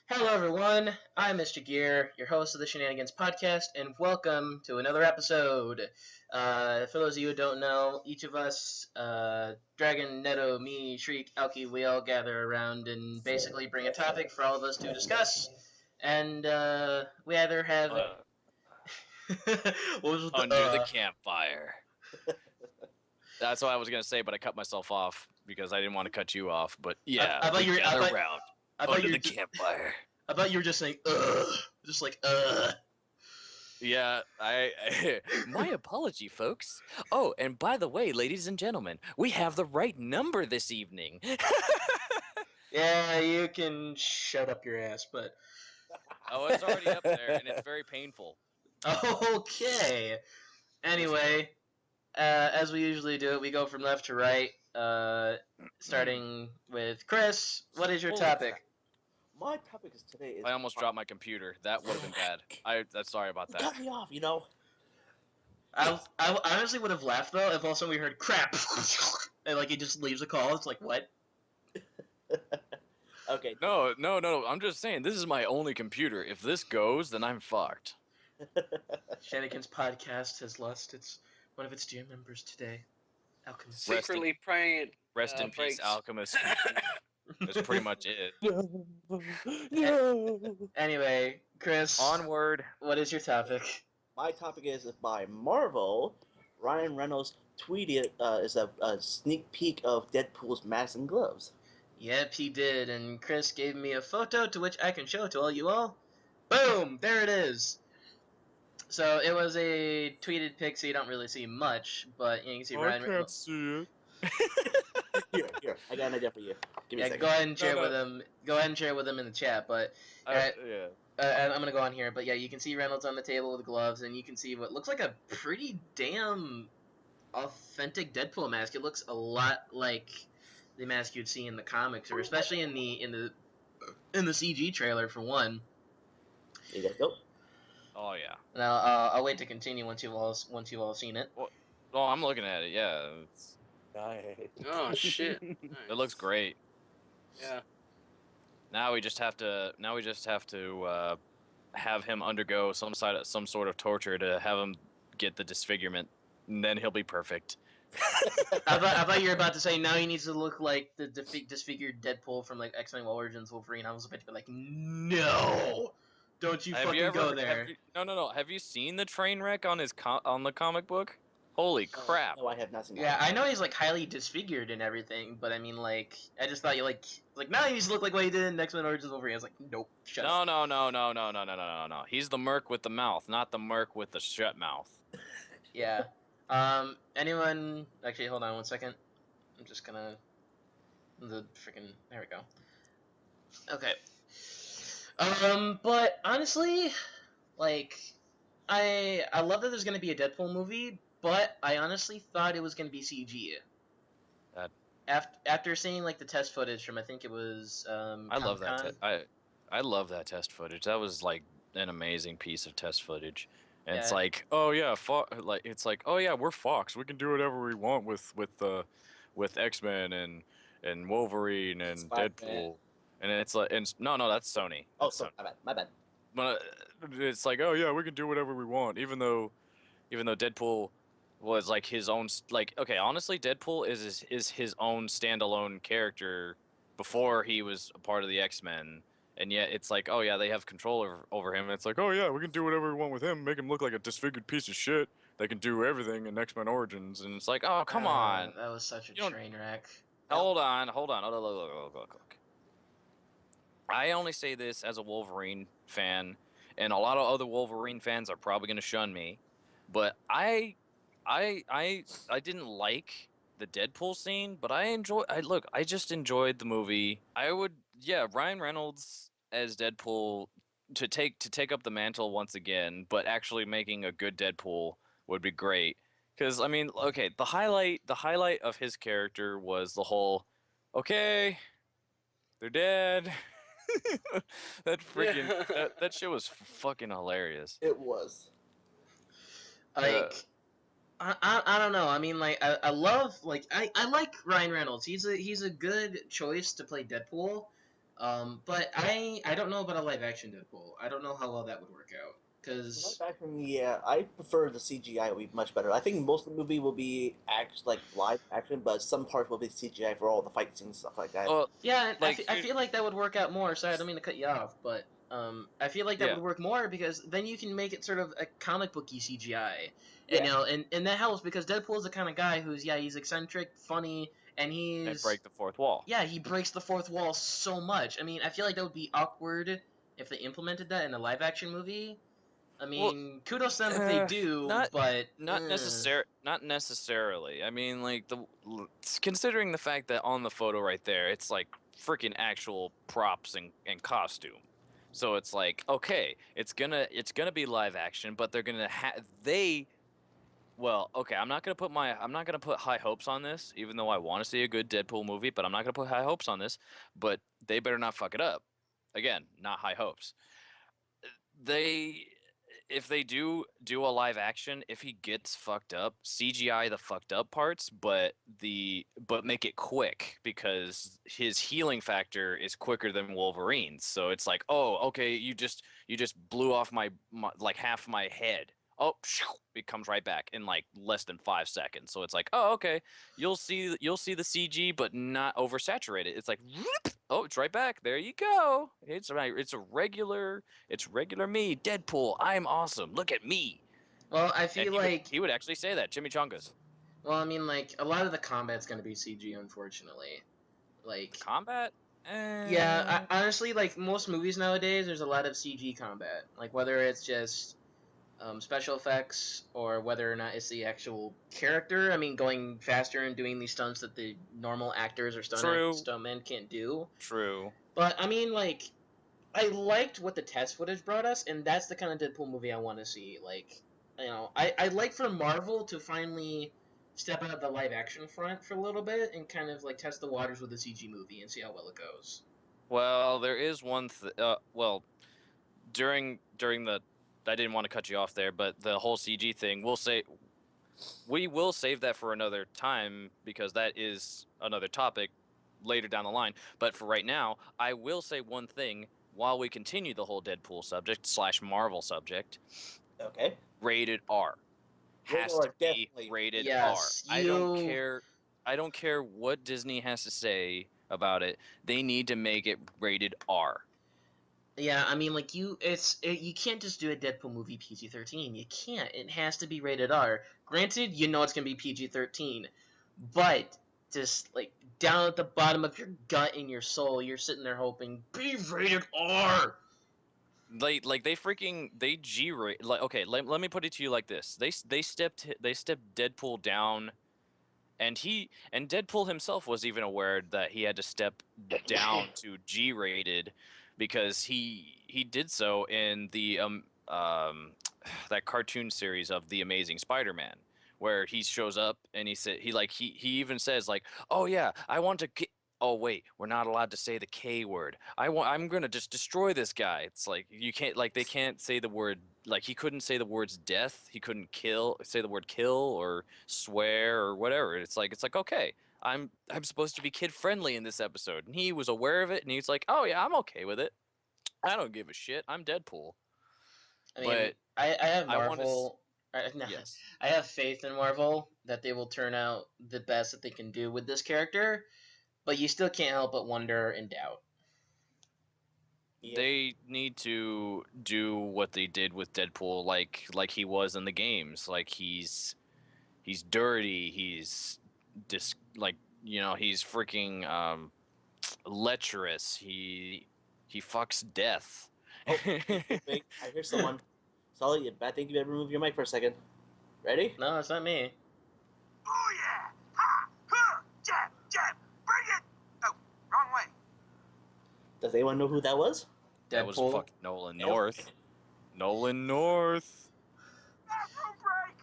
Hello, everyone. I'm Mr. Gear, your host of the Shenanigans podcast, and welcome to another episode. For those of you who don't know, each of us, Dragon, Neto, me, Shriek, Alki, we all gather around and basically bring a topic for all of us to discuss. And we either have. What was Under the campfire. That's what I was gonna say, but I cut myself off because I didn't want to cut you off. But yeah, we gather around under the campfire. I thought you were just saying, ugh. Just like, ugh. Yeah, my apology, folks. Oh, and by the way, ladies and gentlemen, we have the right number this evening. Yeah, you can shut up your ass, but... Oh, it's already up there, and it's very painful. Okay. Anyway, as we usually do it, we go from left to right, starting with Chris. What is your topic? My topic is today is... I almost dropped my computer. That would have been bad. That's sorry about that. You cut me off, you know. I honestly would have laughed, though, if also we heard crap. And, like, he just leaves a call. It's like, what? Okay. No. I'm just saying, this is my only computer. If this goes, then I'm fucked. Shenanigans podcast has lost one of its dear members today. Alchemist. Secretly praying. Rest in peace, Alchemist. That's pretty much it. No. Anyway, Chris. Onward. What is your topic? My topic is by Marvel. Ryan Reynolds tweeted is a sneak peek of Deadpool's mask and gloves. Yep, he did, and Chris gave me a photo to which I can show to all you all. Boom! There it is! So, it was a tweeted pic, so you don't really see much, but you can see Ryan Reynolds. see it. Here, I got an idea for you. Give me a second. Go ahead and share it with him. Go ahead and share it with him in the chat, but... Yeah. I'm gonna go on here, but yeah, you can see Reynolds on the table with gloves, and you can see what looks like a pretty damn authentic Deadpool mask. It looks a lot like the mask you'd see in the comics, or especially in the CG trailer for one. There you go. Oh yeah. Now I'll wait to continue once you've all seen it. Well, I'm looking at it. Yeah, Oh shit! Nice. it looks great. Yeah. Now we just have to have him undergo some sort of torture to have him get the disfigurement, and then he'll be perfect. I thought you were about to say now he needs to look like the disfigured Deadpool from like X-Men Origins Wolverine. I was about to be like, no, don't you go there. No. Have you seen the train wreck on on the comic book? Holy crap! No, I have not seen that. Yeah, I know he's like highly disfigured and everything, but I mean, like, I just thought you like now he needs to look like what he did in X-Men Origins Wolverine. I was like, nope, shut up. No. He's the merc with the mouth, not the merc with the shut mouth. Yeah. Anyone? Actually, hold on one second. I'm just gonna there we go. Okay. But honestly, like, I love that there's gonna be a Deadpool movie. But I honestly thought it was going to be CG. After seeing like the test footage from, I think it was I love that. I love that test footage. That was like an amazing piece of test footage. And it's like, oh yeah, we're Fox. We can do whatever we want with X-Men and Wolverine and Deadpool. And it's like, no, that's Sony. Oh, that's sorry, my bad. But it's like, oh yeah, we can do whatever we want, even though Deadpool was like his own, like, okay, honestly, Deadpool is his own standalone character before he was a part of the X-Men, and yet it's like, oh yeah, they have control over him, and it's like, oh yeah, we can do whatever we want with him, make him look like a disfigured piece of shit. They can do everything in X-Men Origins, and it's like, oh, come on. That was such a train wreck. Hold on. Look. I only say this as a Wolverine fan, and a lot of other Wolverine fans are probably going to shun me, but I didn't like the Deadpool scene, but I just enjoyed the movie. Ryan Reynolds as Deadpool to take up the mantle once again, but actually making a good Deadpool would be great. Because I mean, okay, the highlight of his character was the whole, okay, they're dead. That freaking that shit was fucking hilarious. It was. Like, I don't know. I mean, like, I love, like, I like Ryan Reynolds. He's a good choice to play Deadpool. But I don't know about a live action Deadpool. I don't know how well that would work out. Cause Live action, yeah, I prefer the CGI will be much better. I think most of the movie will be like live action, but some parts will be CGI for all the fight scenes and stuff like that. Well, yeah, and like I feel like that would work out more. Sorry, I don't mean to cut you off, but I feel like that yeah. would work more because then you can make it sort of a comic booky CGI, and Yeah. and that helps because Deadpool's the kind of guy who's he's eccentric, funny, and And break the fourth wall. he breaks the fourth wall so much. I mean, I feel like that would be awkward if they implemented that in a live action movie. I mean, kudos to them if they do, not but not necessarily. I mean, like considering the fact that on the photo right there, it's like freaking actual props and costume. So it's like, okay, it's gonna be live action, but they're gonna well, okay, I'm not gonna put high hopes on this, even though I want to see a good Deadpool movie, but I'm not gonna put high hopes on this. But they better not fuck it up. Again, not high hopes. They If they do a live action, if he gets fucked up, CGI the fucked up parts, but make it quick because his healing factor is quicker than Wolverine's. So it's like, oh, okay, you just blew off my like half my head. Oh, it comes right back in like less than 5 seconds. So it's like, oh, okay, you'll see the CG, but not oversaturated. It's like, oh, it's right back. There you go. It's right. It's regular me, Deadpool. I'm awesome. Look at me. well, I feel like he would actually say that, Chimichangas. well, I mean, like a lot of the combat's gonna be CG, unfortunately. Like Combat? yeah, honestly, like most movies nowadays, there's a lot of CG combat. Like whether it's just special effects or whether or not it's the actual character. I mean, going faster and doing these stunts that the normal actors or stuntmen can't do. True. But I mean, like, I liked what the test footage brought us, and that's the kind of Deadpool movie I want to see. Like, I'd like for Marvel to finally step out of the live action front for a little bit and kind of like test the waters with the CG movie and see how well it goes. Well, there is one. Well, during the, I didn't want to cut you off there, but the whole CG thing, we will save that for another time because that is another topic later down the line. But for right now, I will say one thing while we continue the whole Deadpool subject / Marvel subject. Okay. Rated R. Has to be rated yes, R. I don't care what Disney has to say about it. They need to make it rated R. Yeah, I mean, like you can't just do a Deadpool movie PG-13. You can't. It has to be rated R. Granted, you know it's gonna be PG-13, but just like down at the bottom of your gut and your soul, you're sitting there hoping be rated R. They G-rate, like, okay, let me put it to you like this. They stepped Deadpool down, and Deadpool himself was even aware that he had to step down to G-rated because he did so in the that cartoon series of The Amazing Spider-Man, where he shows up and he even says like, oh yeah, I want to oh wait, we're not allowed to say the K word. I'm gonna just destroy this guy. It's like you can't, like, they can't say the word, like he couldn't say the words death. He couldn't say the word kill or swear or whatever. It's like okay, I'm supposed to be kid friendly in this episode, and he was aware of it, and he's like, oh yeah, I'm okay with it. I don't give a shit. I'm Deadpool. I mean, But I have Marvel. Yes. I have faith in Marvel that they will turn out the best that they can do with this character, but you still can't help but wonder and doubt. Yeah. They need to do what they did with Deadpool, like he was in the games. Like he's dirty. He's he's freaking lecherous. He fucks death. Oh, wait, I hear someone. Sully, I think you better remove your mic for a second. Ready? No, it's not me. Oh yeah! Ha! Huh! Jab! Jab! Bring it! Oh, wrong way. Does anyone know who that was? That was Deadpool. fucking Nolan North. Nolan North. Bathroom break!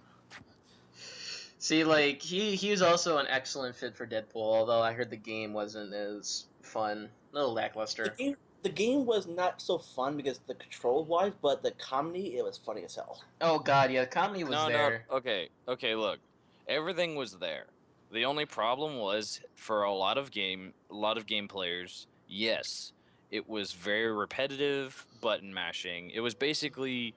See, like he was also an excellent fit for Deadpool, although I heard the game wasn't as fun, a little lackluster. The game was not so fun because the control wise, but the comedy, it was funny as hell. Oh god, yeah, the comedy was there. No. Okay. Look, everything was there. The only problem was for a lot of game players. Yes, It was very repetitive button mashing. It was basically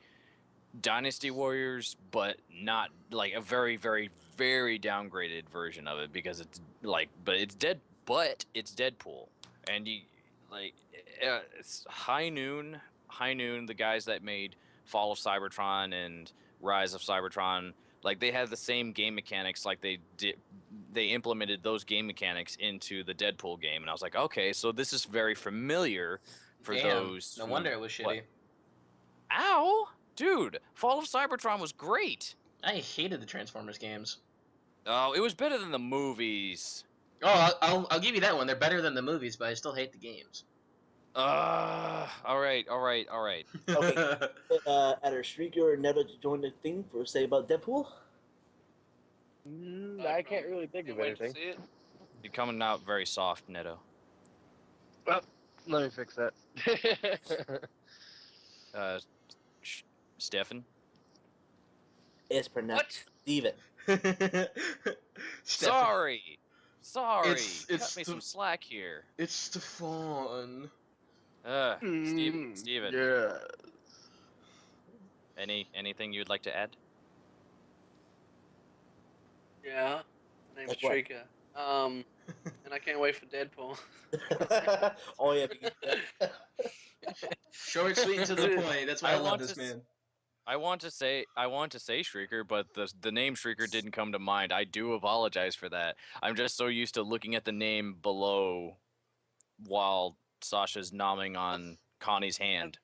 Dynasty Warriors, but not like a very, very, very downgraded version of it because it's like, but it's Deadpool, and it's High Noon, the guys that made Fall of Cybertron and Rise of Cybertron, like they had the same game mechanics, like they implemented those game mechanics into the Deadpool game, and I was like, okay, so this is very familiar for Damn, those. no wonder it was shitty. What? Ow! Dude, Fall of Cybertron was great. I hated the Transformers games. Oh, it was better than the movies. Oh, I'll give you that one. They're better than the movies, but I still hate the games. All right. Okay. Either Streaker or Neto to join the thing for say about Deadpool. I can't really think of Wait to anything. see it. You're coming out very soft, Neto. Well, let me fix that. Stefan? It's pronounced Steven. Sorry. It's Cut me some slack here. It's Stefan. Steven. Yeah. Anything you'd like to add? Yeah. Name's Like what? Trika. And I can't wait for Deadpool. Oh yeah. Short, sweet, and to the point. That's why I love this man. I want to say Shrieker, but the name Shrieker didn't come to mind. I do apologize for that. I'm just so used to looking at the name below while Sasha's nomming on Connie's hand.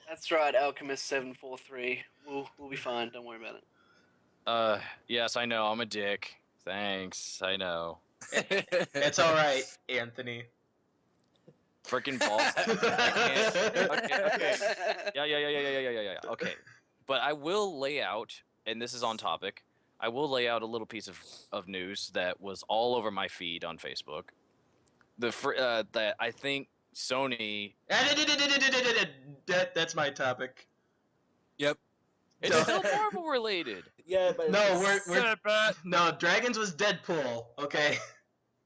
That's right, Alchemist 743. We'll be fine. Don't worry about it. Yes, I know. I'm a dick. Thanks. I know. It's all right, Anthony. Freaking balls. Okay. Yeah. Okay. But I will lay out, and this is on topic, I will lay out a little piece of news that was all over my feed on Facebook. That I think Sony... That's my topic. Yep. It's still Marvel related. Yeah, but No, no. Dragons was Deadpool. Okay.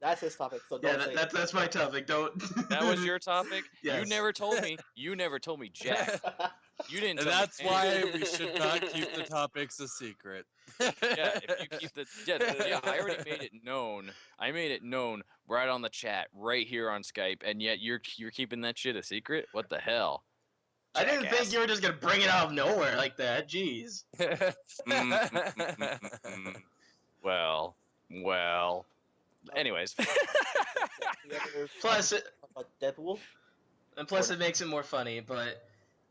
that's his topic. So Yeah, don't say that's my topic. Don't. That was your topic? Yes. You never told me. You never told me jack. You didn't And tell that's me why anything. we should not keep the topics a secret. Yeah, if you keep the I already made it known. I made it known right on the chat, right here on Skype, and yet you're keeping that shit a secret? What the hell? I didn't Jackass. think you were just gonna bring it out of nowhere like that. Jeez. Well. Anyways. Plus, about Deadpool. it makes it more funny. But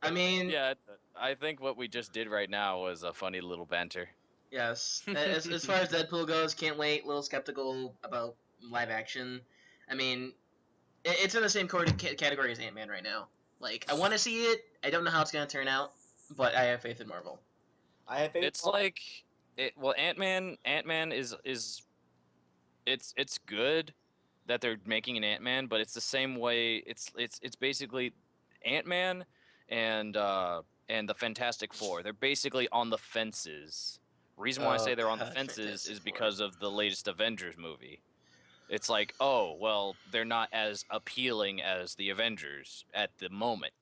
I mean, Yeah, I think what we just did right now was a funny little banter. yes. As far as Deadpool goes, can't wait. A little skeptical about live action. I mean, it's in the same category as Ant-Man right now. Like, I want to see it. I don't know how it's gonna turn out, but I have faith in Marvel. I have faith. It's like Ant-Man is it's good that they're making an Ant-Man, but it's the same way it's basically Ant-Man and the Fantastic Four. They're basically on the fences. Reason why I say they're on the God, fences Fantastic is Four. because of the latest Avengers movie. It's like, oh, well, they're not as appealing as the Avengers at the moment.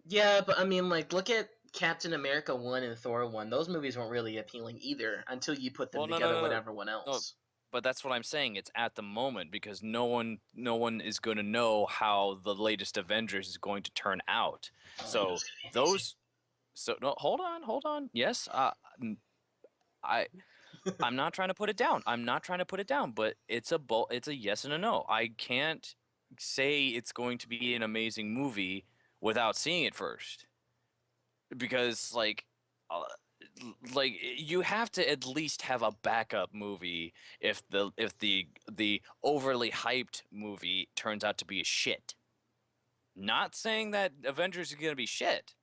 Yeah, but I mean, like, look at Captain America 1 and Thor 1. Those movies weren't really appealing either until you put them Well, no, together no, with no. everyone else. But that's what I'm saying. It's at the moment because no one is going to know how the latest Avengers is going to turn out. So it's gonna be amazing. no, hold on. Yes, I'm not trying to put it down. But it's a yes and a no. I can't say it's going to be an amazing movie without seeing it first. Because like you have to at least have a backup movie if the overly hyped movie turns out to be a shit. Not saying that Avengers is going to be shit.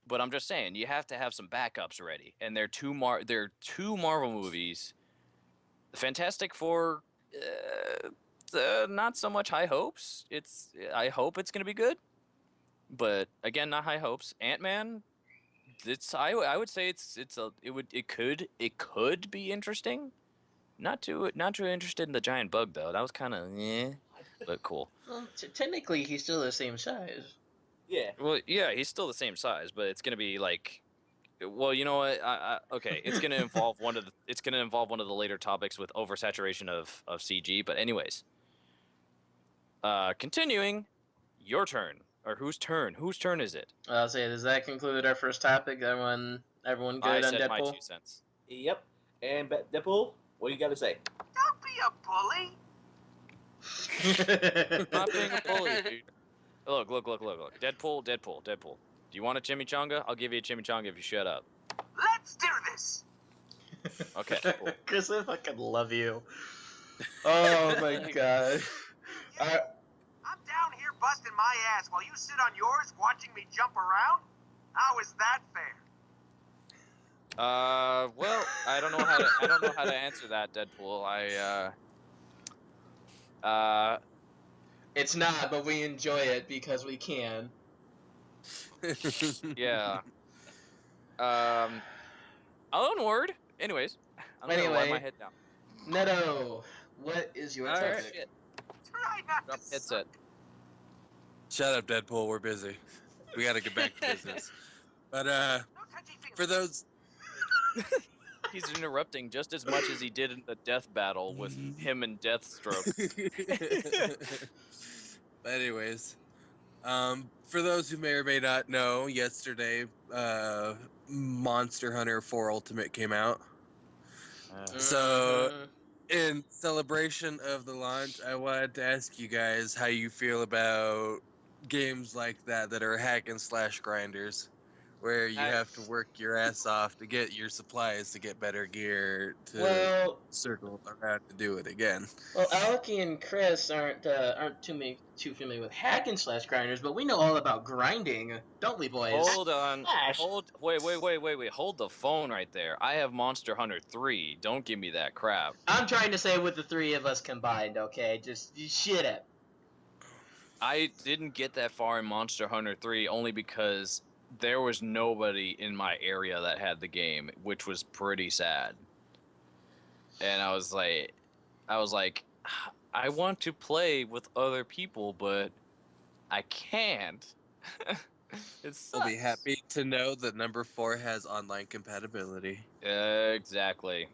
But I'm just saying you have to have some backups ready, and they're two Marvel movies. The Fantastic Four, not so much high hopes. I hope it's gonna be good, but again, not high hopes. Ant-Man, I would say it could be interesting. Not too interested in the giant bug though. That was kind of but cool. Well, technically, he's still the same size. Yeah. Well, yeah, he's still the same size, but it's gonna be like, well, you know what? Okay, it's gonna involve one of the later topics with oversaturation of CG. But anyways, continuing, your turn or whose turn? Whose turn is it? I'll say, does that conclude our first topic? Everyone I good on said my Deadpool? 2 cents. Yep. And Deadpool, what do you got to say? Don't be a bully. I'm not being a bully, dude. Look. Deadpool. Do you want a chimichanga? I'll give you a chimichanga if you shut up. Let's do this. Okay, cool. Chris, I fucking love you. Oh my god. I'm down here busting my ass while you sit on yours watching me jump around. How is that fair? Well, I don't know how to answer that, Deadpool. It's not, but we enjoy it because we can. Yeah. Onward. Anyways, I'm gonna lie my head down. Neto, what is your Alright. topic? Shit. Try not Drop to the headset. Shut up, Deadpool. We're busy. We gotta get back to business. But No touchy feely. for those, He's interrupting just as much as he did in the death battle with him and Deathstroke. but anyways, for those who may or may not know, yesterday, Monster Hunter 4 Ultimate came out. So, in celebration of the launch, I wanted to ask you guys how you feel about games like that are hack and slash grinders, where you have to work your ass off to get your supplies to get better gear to circle around to do it again. Well, Alki and Chris aren't too familiar with hack and slash grinders, but we know all about grinding, don't we, boys? Hold on. Wait. Hold the phone right there. I have Monster Hunter 3. Don't give me that crap. I'm trying to say with the three of us combined, okay? Just shit it. I didn't get that far in Monster Hunter 3 only because there was nobody in my area that had the game, which was pretty sad. And I was like, I want to play with other people, but I can't. I'll be happy to know that number 4 has online compatibility. Exactly.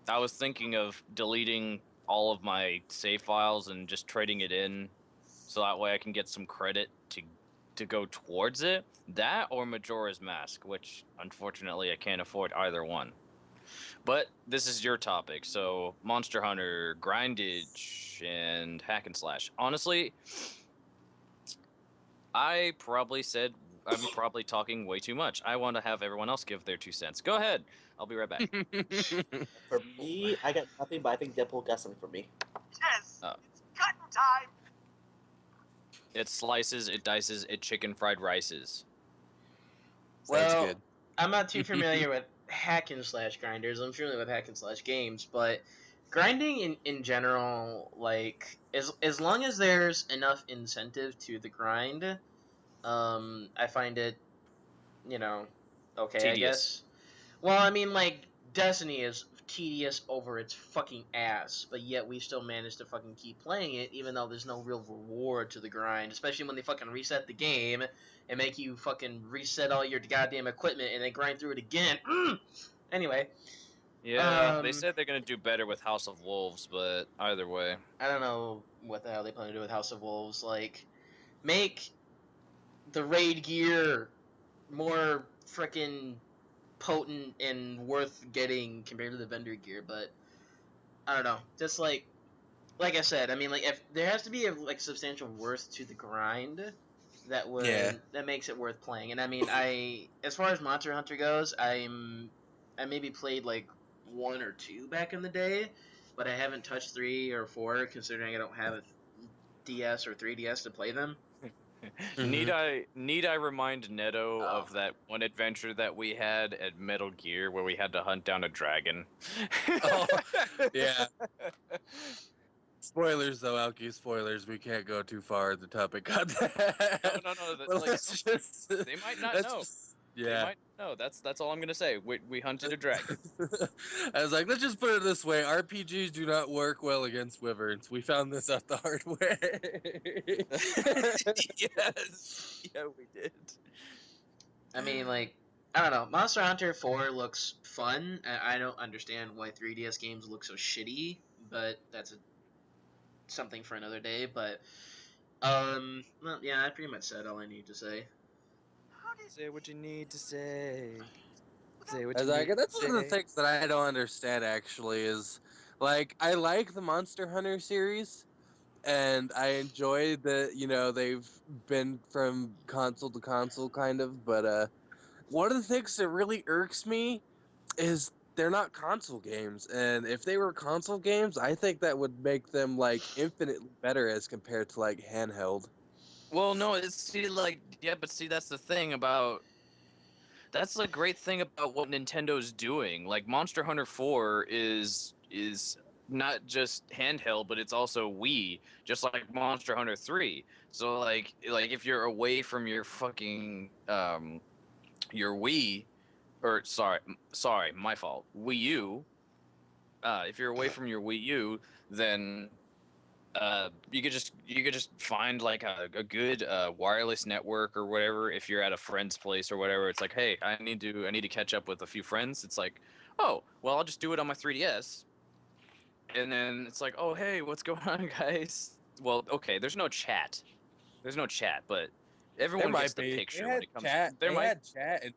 I was thinking of deleting all of my save files and just trading it in, so that way I can get some credit to go towards it. That or Majora's Mask, which unfortunately I can't afford either one. But this is your topic, so Monster Hunter, grindage, and hack and slash. Honestly, I'm probably talking way too much. I want to have everyone else give their 2 cents. Go ahead. I'll be right back. For me, I got nothing, but I think Deadpool got something for me. Yes, Oh. it's cutting time. It slices, it dices, it chicken fried rices. Sounds Well, good. I'm not too familiar with hack and slash grinders. I'm familiar with hack and slash games, but grinding in general, like as long as there's enough incentive to the grind, I find it, okay, Tedious. I guess. Well, I mean, like Destiny is tedious over its fucking ass, but yet we still manage to fucking keep playing it, even though there's no real reward to the grind. Especially when they fucking reset the game and make you fucking reset all your goddamn equipment and then grind through it again. Anyway. Yeah, they said they're gonna do better with House of Wolves, but either way. I don't know what the hell they plan to do with House of Wolves. Like, make the raid gear more frickin' potent and worth getting compared to the vendor gear, but I don't know. Just like I said, I mean, like if there has to be a substantial worth to the grind, that makes it worth playing. And I mean, as far as Monster Hunter goes, I maybe played like 1 or 2 back in the day, but I haven't touched 3 or 4 considering I don't have a DS or 3DS to play them. Mm-hmm. Need I remind Neto of that one adventure that we had at Metal Gear where we had to hunt down a dragon? Oh, yeah. Spoilers, though, Alki. Spoilers. We can't go too far. The topic got that. No. Well, They might not know. Yeah. They might No, that's all I'm gonna say. We hunted a dragon. I was like, let's just put it this way: RPGs do not work well against wyverns. We found this out the hard way. Yes. Yeah, we did. I mean, like, I don't know. Monster Hunter 4 looks fun. I don't understand why 3DS games look so shitty, but that's something for another day. But, well, yeah, I pretty much said all I need to say. Say what you need to say. Say what I you was like, need that's to one of the say. things that I don't understand. Actually, is like I like the Monster Hunter series, and I enjoy that they've been from console to console kind of. But one of the things that really irks me is they're not console games, and if they were console games, I think that would make them like infinitely better as compared to like handheld. Well, no, but see, that's the thing about. That's the great thing about what Nintendo's doing. Like Monster Hunter 4 is not just handheld, but it's also Wii, just like Monster Hunter 3. So like if you're away from your fucking your Wii, or sorry, my fault, Wii U. If you're away from your Wii U, then you could just find like a good wireless network or whatever. If you're at a friend's place or whatever, it's like, hey, I need to catch up with a few friends. It's like, oh, well, I'll just do it on my 3DS, and then it's like, oh, hey, what's going on, guys? Well, okay, there's no chat, but There everyone might gets the be. picture They when had it comes. chat. There They might. had chat in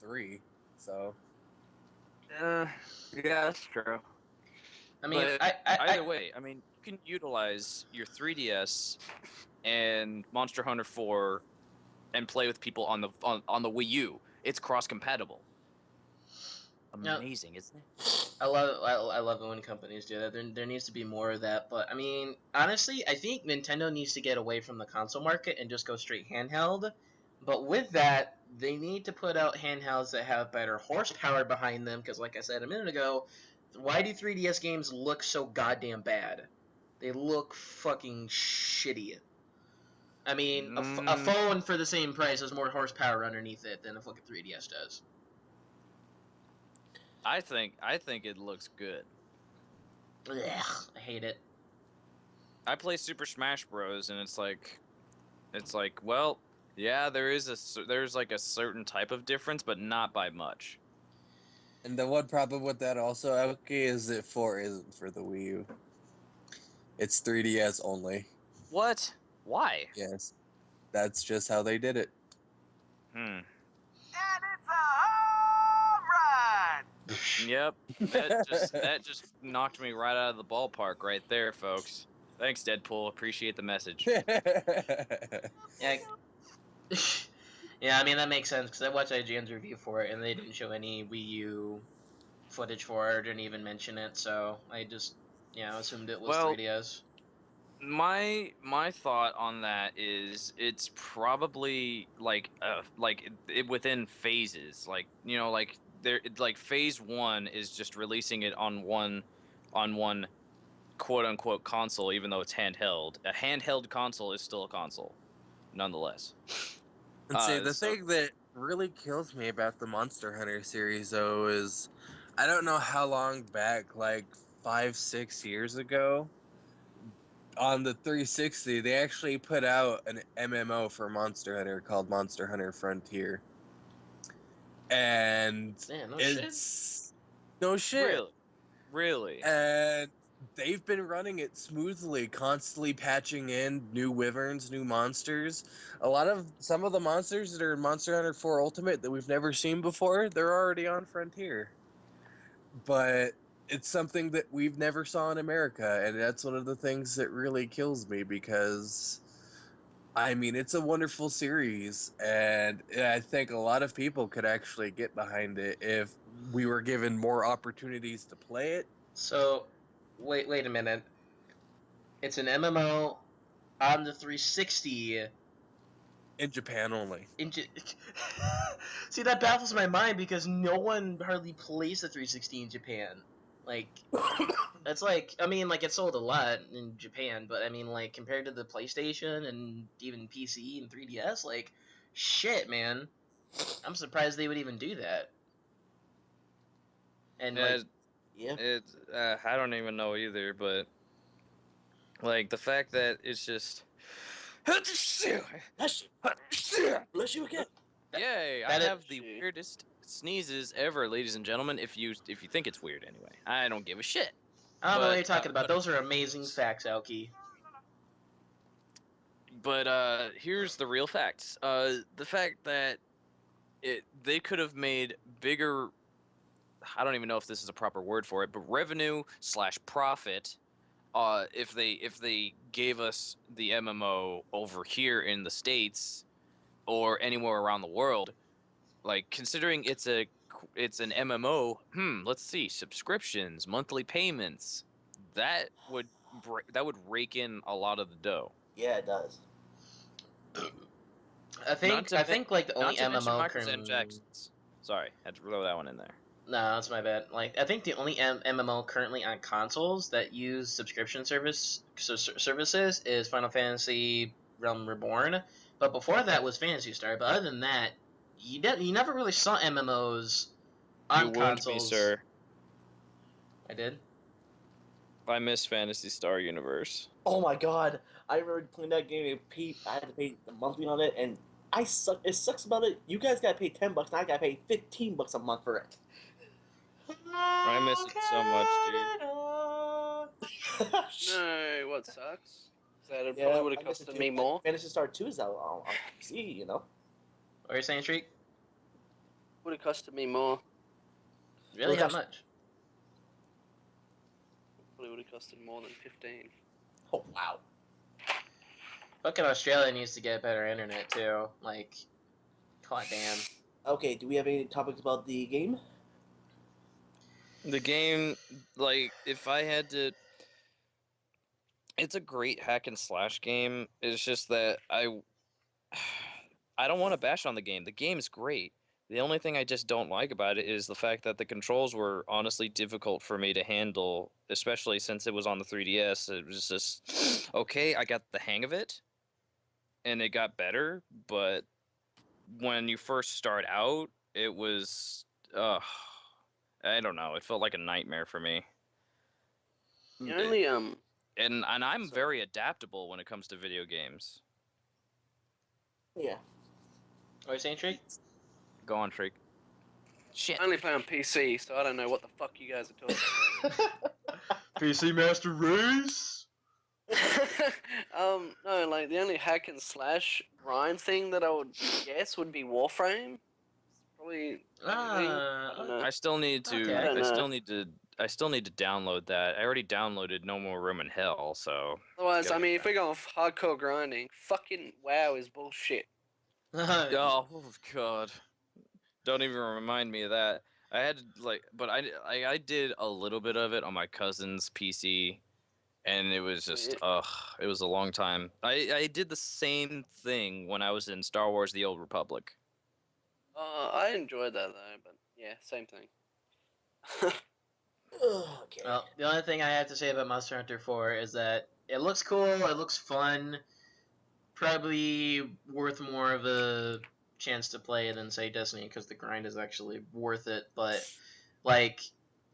3, so. Yeah, that's true. I mean, But either way, I mean, you can utilize your 3DS and Monster Hunter 4 and play with people on the Wii U. It's cross compatible. Now, Amazing, isn't it? I love it when companies do that. There needs to be more of that. But I mean, honestly, I think Nintendo needs to get away from the console market and just go straight handheld. But with that, they need to put out handhelds that have better horsepower behind them. Because, like I said a minute ago, why do 3DS games look so goddamn bad? They look fucking shitty. I mean, a phone for the same price has more horsepower underneath it than a fucking 3DS does. I think it looks good. Ugh, I hate it. I play Super Smash Bros. And it's like, well, yeah, there's like a certain type of difference, but not by much. And the one problem with that also, okay, is that 4 isn't for the Wii U. It's 3DS only. What? Why? Yes. That's just how they did it. And it's a home run! Yep. That just knocked me right out of the ballpark right there, folks. Thanks, Deadpool. Appreciate the message. Yeah, yeah. I mean that makes sense because I watched IGN's review for it and they didn't show any Wii U footage for it, didn't even mention it. So I just, assumed it was Well, 3DS. My thought on that is it's probably like within phases. Like, like phase 1 is just releasing it on one quote unquote console, even though it's handheld. A handheld console is still a console, nonetheless. And see, the thing that really kills me about the Monster Hunter series, though, is I don't know how long back, like 5-6 years ago, on the 360, they actually put out an MMO for Monster Hunter called Monster Hunter Frontier. And Man, no it's no shit. Really. And they've been running it smoothly, constantly patching in new wyverns, new monsters. Some of the monsters that are in Monster Hunter 4 Ultimate that we've never seen before, they're already on Frontier. But it's something that we've never saw in America, and that's one of the things that really kills me because, I mean, it's a wonderful series, and I think a lot of people could actually get behind it if we were given more opportunities to play it. So, wait a minute. It's an MMO on the 360. In Japan only. See, that baffles my mind because no one hardly plays the 360 in Japan. Like, that's like, I mean, like, it sold a lot in Japan, but I mean, like, compared to the PlayStation and even PC and 3DS, like, shit, man. I'm surprised they would even do that. And like, Yeah. I don't even know either, but like the fact that it's just. Bless you again. Yay! I that is- have the weirdest sneezes ever, ladies and gentlemen. If you think it's weird, anyway, I don't give a shit. I don't know what But, you're talking about. but- Those are amazing facts, Aoki. But here's the real facts. The fact that they could have made bigger. I don't even know if this is a proper word for it, but revenue/profit. If they gave us the MMO over here in the States or anywhere around the world, like considering it's an MMO, let's see, subscriptions, monthly payments, that would rake in a lot of the dough. Yeah, it does. I think like the only Not to mention MMO microtransactions. Sorry, had to throw that one in there. No, that's my bad. Like, I think the only MMO currently on consoles that use subscription services is Final Fantasy Realm Reborn. But before that was Phantasy Star. But other than that, you never really saw MMOs on You wound consoles. me, sir. I did. I miss Phantasy Star Universe. Oh my god, I remember playing that game. I had to pay the monthly on it, and I suck. It sucks about it. You guys gotta pay $10, and I gotta pay $15 a month for it. I miss it so much, dude. No, what sucks? Is that it Yeah, probably would have I miss it costed too. me more. Fantasy Star 2 is out on PC, you know. What are you saying, Shriek? Would have costed me more. Really? Well, How much? Probably would have costed more than 15. Oh wow. Fucking Australia needs to get better internet too. Like, god damn. Okay, do we have any topics about the game? The game, like, if I had to, it's a great hack and slash game. It's just that I don't want to bash on the game. The game's great. The only thing I just don't like about it is the fact that the controls were honestly difficult for me to handle, especially since it was on the 3DS. It was just, okay, I got the hang of it, and it got better, but when you first start out, it was, I don't know, it felt like a nightmare for me. The only And I'm So- very adaptable when it comes to video games. Yeah. What are you saying, Shriek? Go on, Freak. Shit. I only play on PC, so I don't know what the fuck you guys are talking PC Master Race? about. No, like the only hack and slash grind thing that I would guess would be Warframe. Probably. I don't know. I still need to. Okay. I don't I still need to download that. I already downloaded No More Room in Hell, so. Otherwise, I Gotta mean, get if we're going hardcore grinding, fucking WoW is bullshit. Oh God! Don't even remind me of that. I had but I did a little bit of it on my cousin's PC, and it was just it was a long time. I did the same thing when I was in Star Wars: The Old Republic. I enjoyed that though, but yeah, same thing. Okay. Well, the only thing I have to say about Monster Hunter 4 is that it looks cool, it looks fun, probably worth more of a chance to play than, say, Destiny, because the grind is actually worth it, but, like,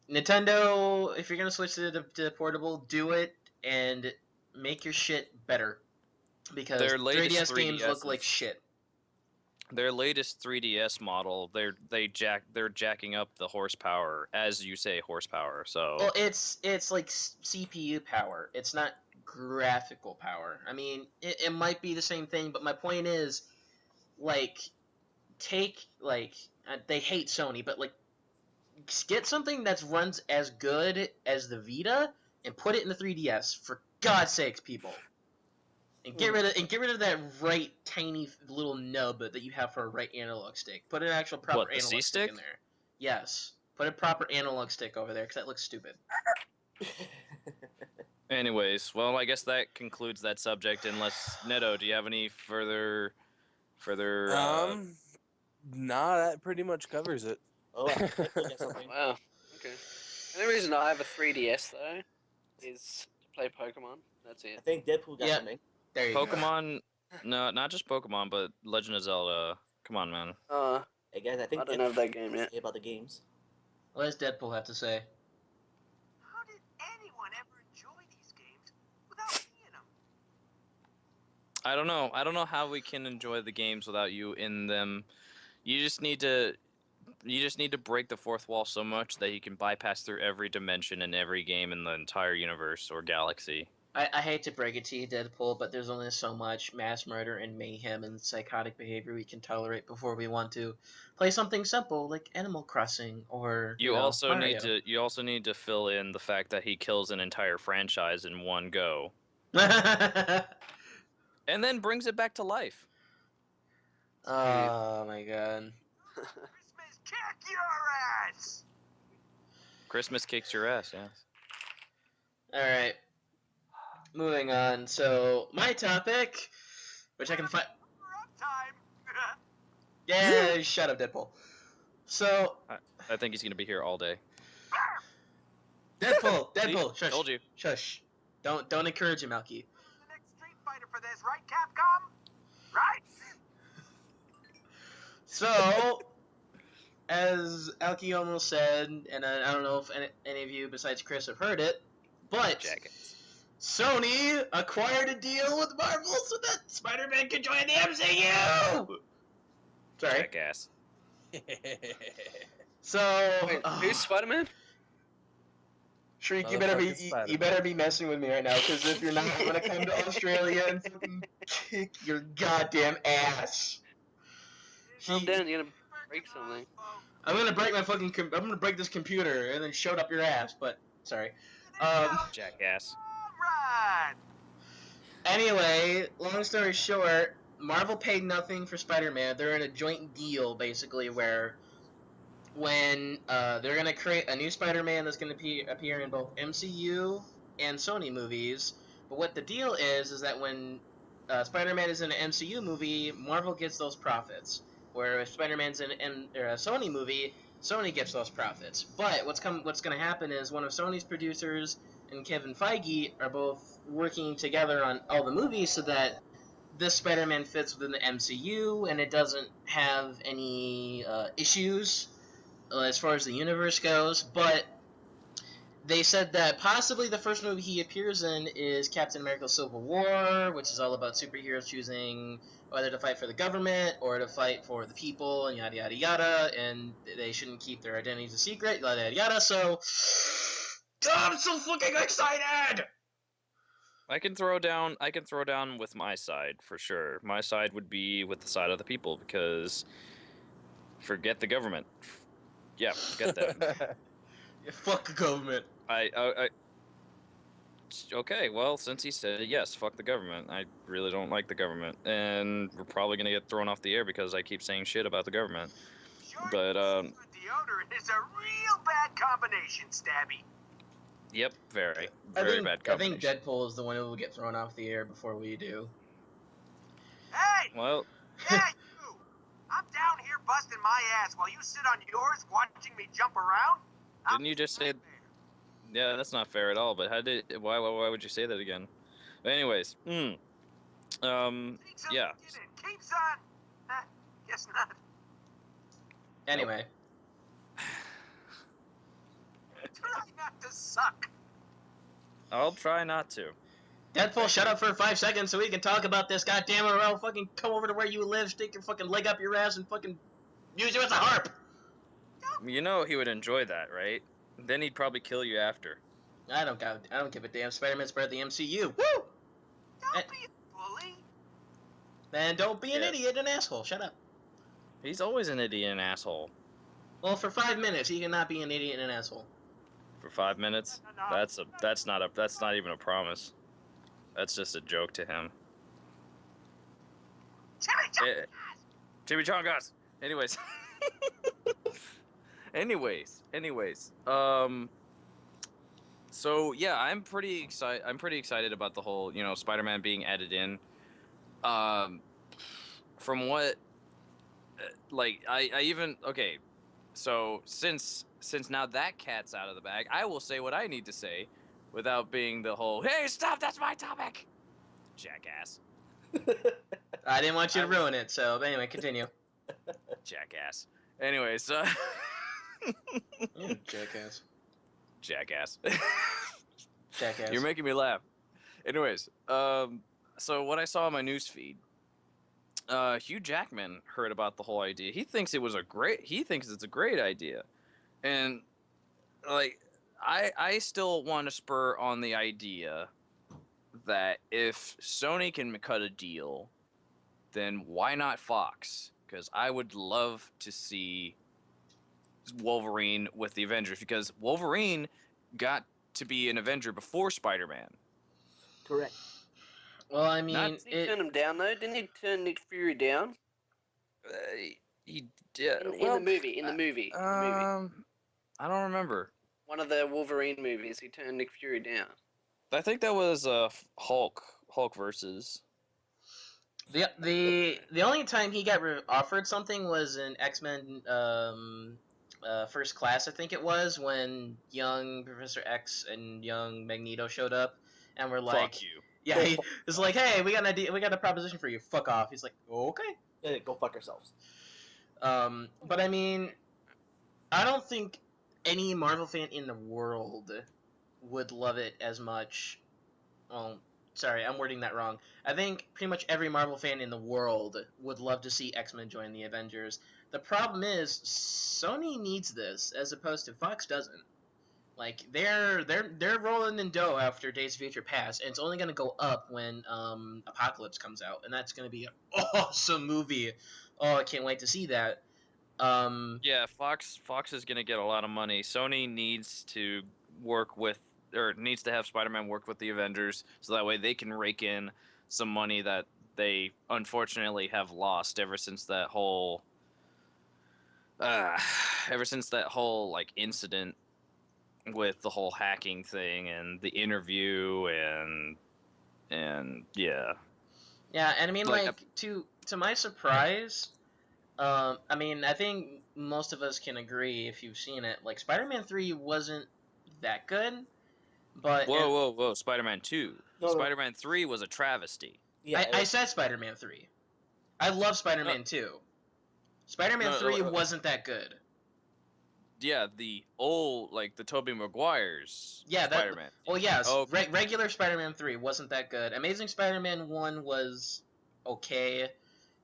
Nintendo, if you're going to switch to portable, do it, and make your shit better, because Their latest 3DS games look 3DSs. like shit. Their latest 3DS model, they're jacking up the horsepower, as you say, horsepower. So Well, it's like CPU power. It's not graphical power. I mean, it might be the same thing, but my point is, like, they hate Sony, but like, get something that runs as good as the Vita and put it in the 3DS for God's sakes, people. And get rid of that right tiny little nub that you have for a right analog stick. Put an actual proper What, the analog stick C-stick? in there. Yes. Put a proper analog stick over there, because that looks stupid. anyways, well, I guess that concludes that subject. Unless Neto, do you have any further? Nah, that pretty much covers it. Oh, I think I got something. Wow. Okay. The only reason I have a 3DS though is to play Pokemon. That's I it. think Deadpool got Yeah. something. There you go. Pokemon? No, not just Pokemon, but Legend of Zelda. Come on, man. Hey guys, I think I don't have that game yet. say about the games. What does Deadpool have to say? How did anyone ever enjoy these games without me in them? I don't know. I don't know how we can enjoy the games without you in them. You just need to break the fourth wall so much that you can bypass through every dimension and every game in the entire universe or galaxy. I hate to break it to you, Deadpool, but there's only so much mass murder and mayhem and psychotic behavior we can tolerate before we want to play something simple like Animal Crossing or You know, also Mario. need to fill in the fact that he kills an entire franchise in one go and then brings it back to life. Oh my god. Christmas kick your ass! Christmas kicks your ass, yes. Alright. Moving on. So, my topic, which I can find. We're up time. Yeah, shut up, Deadpool. So, I think he's gonna be here all day. Deadpool, shush. Told you. Shush. Don't encourage him, Alki. The next Street Fighter for this, right, Capcom? Right? So, as Alki almost said, and I don't know if any of you besides Chris have heard it, but Jackets. Sony acquired a deal with Marvel so that Spider-Man can join the MCU! Sorry. Jackass. So, Wait, who's Spider-Man? Shriek, Motherfucking you better be messing with me right now, because if you're not, I'm gonna come to Australia and fucking kick your goddamn ass. Calm down, you're gonna break something. I'm gonna break my fucking. I'm gonna break this computer and then shove it up your ass. But sorry. Jackass. Right. Anyway, long story short, Marvel paid nothing for Spider-Man. They're in a joint deal basically where when they're gonna create a new Spider-Man that's gonna appear in both MCU and Sony movies. But what the deal is that when Spider-Man is in an MCU movie, Marvel gets those profits. Where if Spider-Man's in a Sony movie, Sony gets those profits. But what's going to happen is one of Sony's producers and Kevin Feige are both working together on all the movies so that this Spider-Man fits within the MCU and it doesn't have any issues as far as the universe goes. But they said that possibly the first movie he appears in is Captain America: Civil War, which is all about superheroes choosing whether to fight for the government or to fight for the people, and yada yada yada, and they shouldn't keep their identities a secret, yada yada yada. So, I'm so fucking excited! I can throw down with my side for sure. My side would be with the side of the people because forget the government. Yeah, forget them. Yeah, fuck the government. Okay, well, since he said it, yes, fuck the government. I really don't like the government, and we're probably gonna get thrown off the air because I keep saying shit about the government. But Deodorant is a real bad combination, Stabby. yep, very I bad think combination. Deadpool is the one who will get thrown off the air before we do. Hey! Well, Yeah, you! I'm down here busting my ass while you sit on yours watching me jump around? didn't you just say? Yeah, that's not fair at all. But why would you say that again? But anyways, yeah. Keeps on. Guess not. Anyway. Try not to suck. I'll try not to. Deadpool, shut up for 5 seconds so we can talk about this. Goddamn it, or I'll fucking come over to where you live, stick your fucking leg up your ass, and fucking use you as a harp. You know he would enjoy that, right? Then he'd probably kill you after. I don't give a damn. Spider-Man's part of the MCU. Woo! Don't be a bully. Then don't be an Yeah. idiot and asshole. Shut up. He's always an idiot and asshole. Well, for 5 minutes, he cannot be an idiot and an asshole. For 5 minutes? That's not even a promise. That's just a joke to him. Chimichanga. Chimichangas. Anyways. Anyways. So yeah, I'm pretty excited about the whole, Spider-Man being added in. From what, I even okay. So since now that cat's out of the bag, I will say what I need to say, without being the whole "Hey, stop! That's my topic," jackass. I didn't want you to ruin it, so but anyway, continue. Jackass. Anyways, Jackass. Jackass. Jackass. You're making me laugh. Anyways, so what I saw on my news feed, Hugh Jackman heard about the whole idea. He thinks it's a great idea, and like I still want to spur on the idea that if Sony can cut a deal, then why not Fox? Because I would love to see Wolverine with the Avengers, because Wolverine got to be an Avenger before Spider-Man. Correct. Well, I mean, Didn't he turn him down though? Didn't he turn Nick Fury down? He did. In the movie. I don't remember. One of the Wolverine movies, he turned Nick Fury down. I think that was Hulk versus. the only time he got offered something was in X-Men First Class, I think it was, when young Professor X and young Magneto showed up, and we're like, Fuck you. yeah, he was like, hey, we got an idea, we got a proposition for you. Fuck off. He's like, okay. Yeah, go fuck yourselves. But I mean, I don't think any Marvel fan in the world would love it as much. Well, sorry, I'm wording that wrong. I think pretty much every Marvel fan in the world would love to see X-Men join the Avengers. The problem is Sony needs this, as opposed to Fox doesn't. Like, they're rolling in dough after Days of Future Past, and it's only going to go up when Apocalypse comes out, and that's going to be an awesome movie. Oh, I can't wait to see that. Yeah, Fox is gonna get a lot of money. Sony needs to needs to have Spider-Man work with the Avengers, so that way they can rake in some money that they unfortunately have lost ever since that whole like incident with the whole hacking thing and the interview and yeah. Yeah, and I mean, Like, like, to my surprise, I mean, I think most of us can agree, if you've seen it, like, Spider-Man 3 wasn't that good, but... Whoa, Spider-Man 2. No. Spider-Man 3 was a travesty. Yeah, I said Spider-Man 3. I love Spider-Man 2. Spider-Man 3 wasn't that good. Yeah, the old, like, the Tobey Maguire's Yeah, Spider-Man. Well, yes, Oh. regular Spider-Man 3 wasn't that good. Amazing Spider-Man 1 was okay.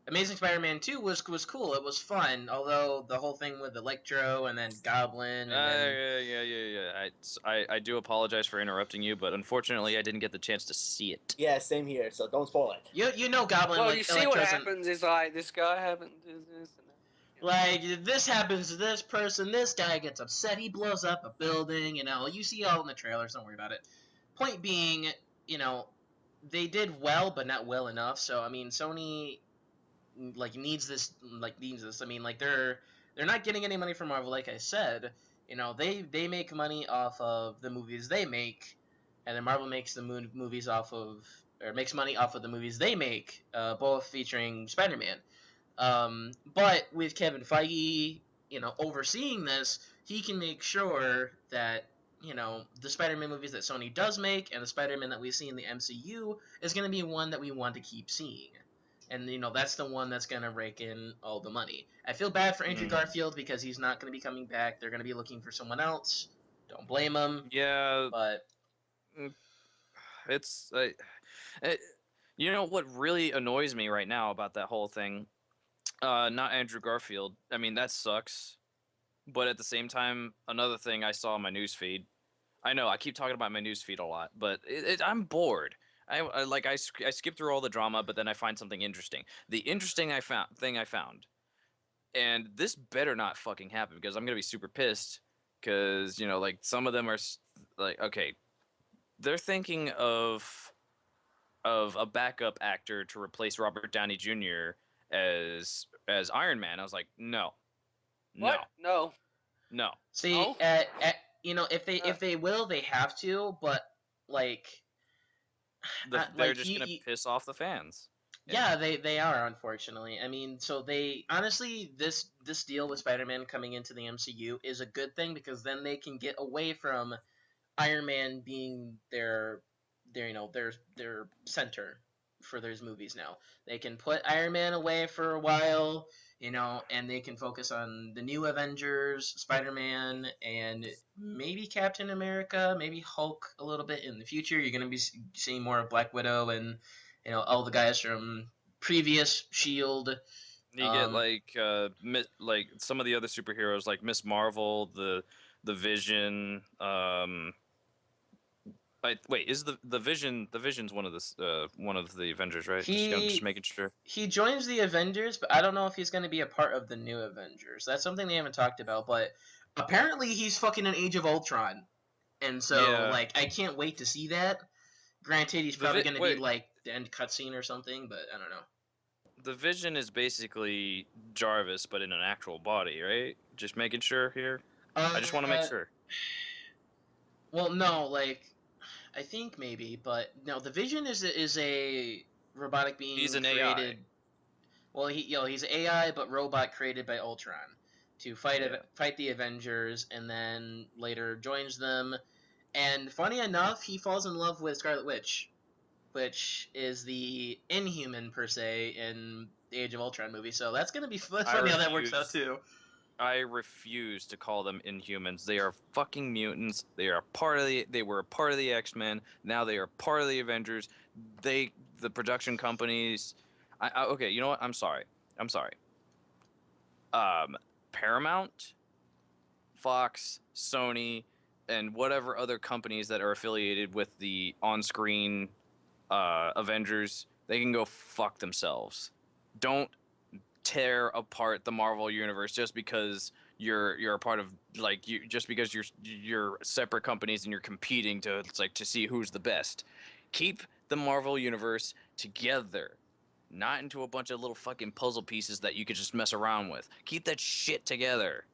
Amazing Spider-Man 2 was cool. It was fun, although the whole thing with Electro and then Goblin and then... Yeah. I do apologize for interrupting you, but unfortunately I didn't get the chance to see it. yeah, same here. So don't spoil it. You know Goblin, Well, like, you see what Electro's happens is like this guy happens this and that. like, this happens to this person, this guy gets upset, he blows up a building, you see all in the trailers, don't worry about it. Point being, they did well, but not well enough, so, I mean, Sony, like, needs this. I mean, like, they're not getting any money from Marvel, like I said. They make money off of the movies they make, and then Marvel makes the movies makes money off of the movies they make, both featuring Spider-Man. But with Kevin Feige, overseeing this, he can make sure that, the Spider-Man movies that Sony does make and the Spider-Man that we see in the MCU is going to be one that we want to keep seeing. And, that's the one that's going to rake in all the money. I feel bad for Andrew Garfield because he's not going to be coming back. They're going to be looking for someone else. Don't blame him. Yeah, But it's what really annoys me right now about that whole thing. Not Andrew Garfield. I mean, that sucks. But at the same time, another thing I saw on my newsfeed. I know I keep talking about my newsfeed a lot, but I'm bored. I skip through all the drama, but then I find something interesting. The interesting thing I found, and this better not fucking happen because I'm gonna be super pissed. Because like some of them are like, okay, they're thinking of a backup actor to replace Robert Downey Jr. as Iron Man. I was like, no. What? No. see, Oh? if they will, they have to. But like, They're like, just gonna piss off the fans. yeah, they are, unfortunately. I mean, so honestly, this deal with Spider-Man coming into the MCU is a good thing because then they can get away from Iron Man being their center for those movies now. They can put Iron Man away for a while. and they can focus on the new Avengers, Spider-Man, and maybe Captain America, maybe Hulk a little bit in the future. You're going to be seeing more of Black Widow and, all the guys from previous Shield. You get like some of the other superheroes like Miss Marvel, the Vision. Wait, is the Vision's one of the Avengers, right? I'm just making sure. He joins the Avengers, but I don't know if he's going to be a part of the new Avengers. That's something they haven't talked about, but apparently he's fucking in Age of Ultron. And so, I can't wait to see that. Granted, he's probably going to be, like, the end cutscene or something, but I don't know. The Vision is basically Jarvis, but in an actual body, right? Just making sure here. I just want to make sure. Well, no, like, I think maybe, but no, the Vision is a robotic being. He's an created. AI. Well, he's an AI, but robot created by Ultron to fight the Avengers, and then later joins them. And funny enough, he falls in love with Scarlet Witch, which is the Inhuman per se in the Age of Ultron movie. So that's gonna be funny how that works out too. I refuse to call them Inhumans. They are fucking mutants. They were a part of the X-Men. Now they are part of the Avengers. The production companies. Okay, you know what? I'm sorry. Paramount, Fox, Sony, and whatever other companies that are affiliated with the on-screen Avengers, they can go fuck themselves. Don't tear apart the Marvel universe just because you're a part of just because you're separate companies and you're competing to see who's the best. Keep the Marvel universe together, not into a bunch of little fucking puzzle pieces that you could just mess around with. Keep that shit together.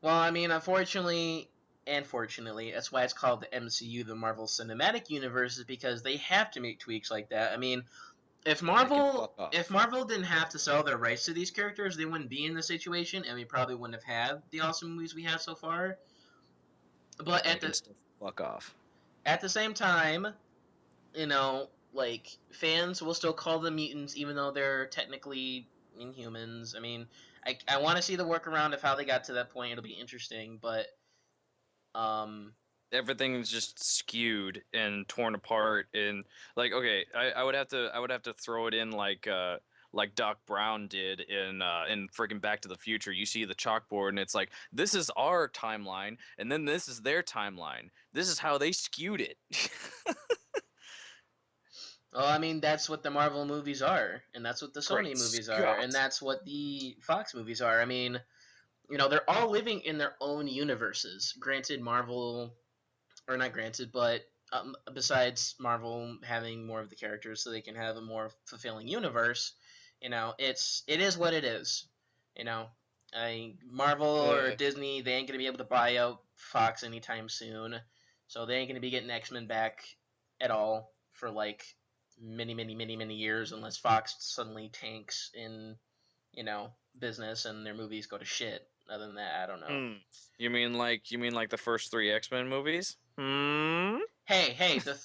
Well, I mean, unfortunately, and fortunately, that's why it's called the MCU, the Marvel Cinematic Universe, is because they have to make tweaks like that. I mean, if Marvel didn't have to sell their rights to these characters, they wouldn't be in this situation, and we probably wouldn't have had the awesome movies we have so far. But at the same time, fans will still call them mutants, even though they're technically Inhumans. I mean, I want to see the workaround of how they got to that point. It'll be interesting, but everything's just skewed and torn apart, and okay, I would have to throw it in like Doc Brown did in friggin' Back to the Future. You see the chalkboard and it's like, this is our timeline and then this is their timeline. This is how they skewed it. Well, I mean, that's what the Marvel movies are, and that's what the Sony movies are, and that's what the Fox movies are. I mean, they're all living in their own universes. Granted, Marvel, or not granted, but besides Marvel having more of the characters so they can have a more fulfilling universe, it is what it is. Marvel or Disney, they ain't going to be able to buy out Fox anytime soon, so they ain't going to be getting X-Men back at all for, many, many, many, many years unless Fox suddenly tanks in, business and their movies go to shit. Other than that, I don't know. You mean like the first 3 X-Men movies? Hey, the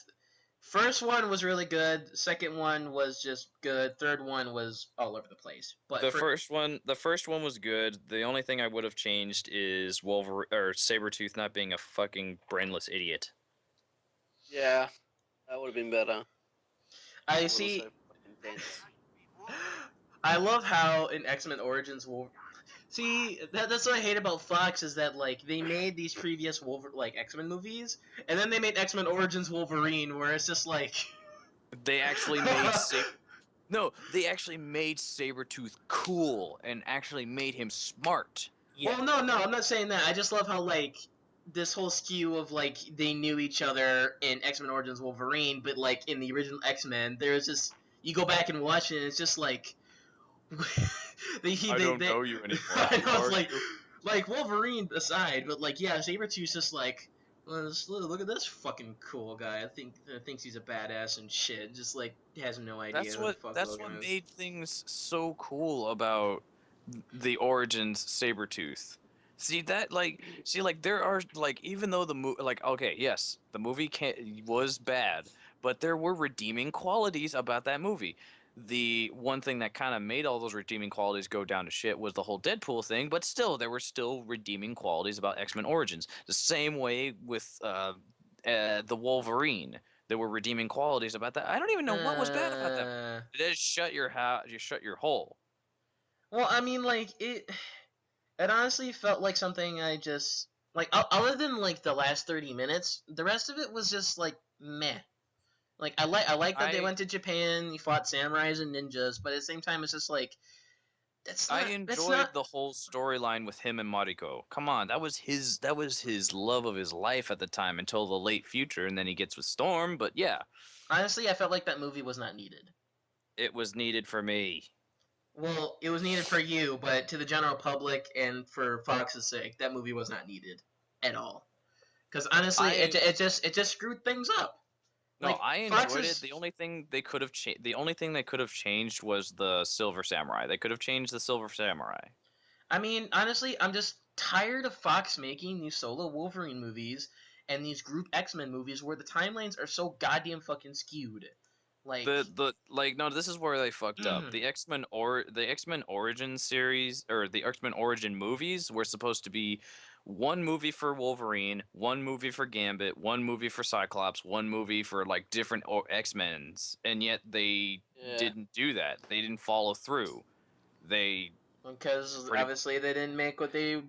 first one was really good. Second one was just good. Third one was all over the place. But the first one was good. The only thing I would have changed is Sabretooth not being a fucking brainless idiot. Yeah, that would have been better. I see. I love how in X-Men Origins See, that's what I hate about Fox is that they made these previous X-Men movies, and then they made X-Men Origins Wolverine, where it's just they actually made they actually made Sabretooth cool and actually made him smart. Yeah. Well, no, I'm not saying that. I just love how this whole skew of they knew each other in X-Men Origins Wolverine, but in the original X-Men, there's just you go back and watch it, and it's just I don't know you anymore. I know, it's Wolverine aside, but Sabretooth's just well, look at this fucking cool guy. I think thinks he's a badass and shit. Just has no idea. That's what made things so cool about the Origins Sabretooth. See that there are even though the movie okay, yes, the movie was bad, but there were redeeming qualities about that movie. the one thing that kind of made all those redeeming qualities go down to shit was the whole Deadpool thing, but still, there were still redeeming qualities about X-Men Origins. The same way with the Wolverine, there were redeeming qualities about that. I don't even know what was bad about that. They just shut your you shut your hole. Well, I mean, like it honestly felt like something I just like. Other than like the last 30 minutes, the rest of it was just like meh. Like I like that they went to Japan, you fought samurais and ninjas, but at the same time, it's just like I enjoyed the whole storyline with him and Mariko. Come on, that was his love of his life at the time until the late future, and then he gets with Storm. But yeah, honestly, I felt like that movie was not needed. It was needed for me. Well, it was needed for you, but to the general public and for Fox's sake, that movie was not needed at all. Because honestly, it just screwed things up. No, Like, I enjoyed it. The only thing they could have changed was the Silver Samurai. They could have changed the Silver Samurai. I mean, honestly, I'm just tired of Fox making these solo Wolverine movies and these group X-Men movies where the timelines are so goddamn fucking skewed. Like no, this is where they fucked up. The X-Men Origin series or the X-Men Origin movies were supposed to be one movie for Wolverine, one movie for Gambit, one movie for Cyclops, one movie for like different X-Men's, and yet they didn't do that. They didn't follow through. Because obviously they didn't make what they,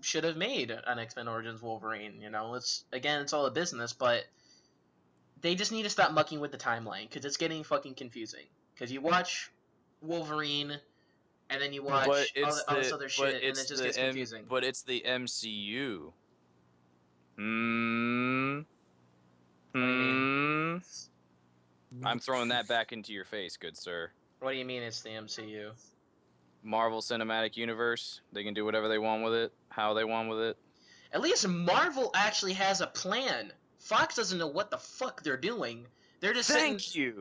should have made on X-Men Origins Wolverine. It's all a business, but they just need to stop mucking with the timeline because it's getting fucking confusing. Because you watch Wolverine, and then you watch all this other shit, and it just gets confusing. But it's the MCU. I'm throwing that back into your face, good sir. What do you mean it's the MCU? Marvel Cinematic Universe. They can do whatever they want with it, how they want with it. At least Marvel actually has a plan. Fox doesn't know what the fuck they're doing. They're just sitting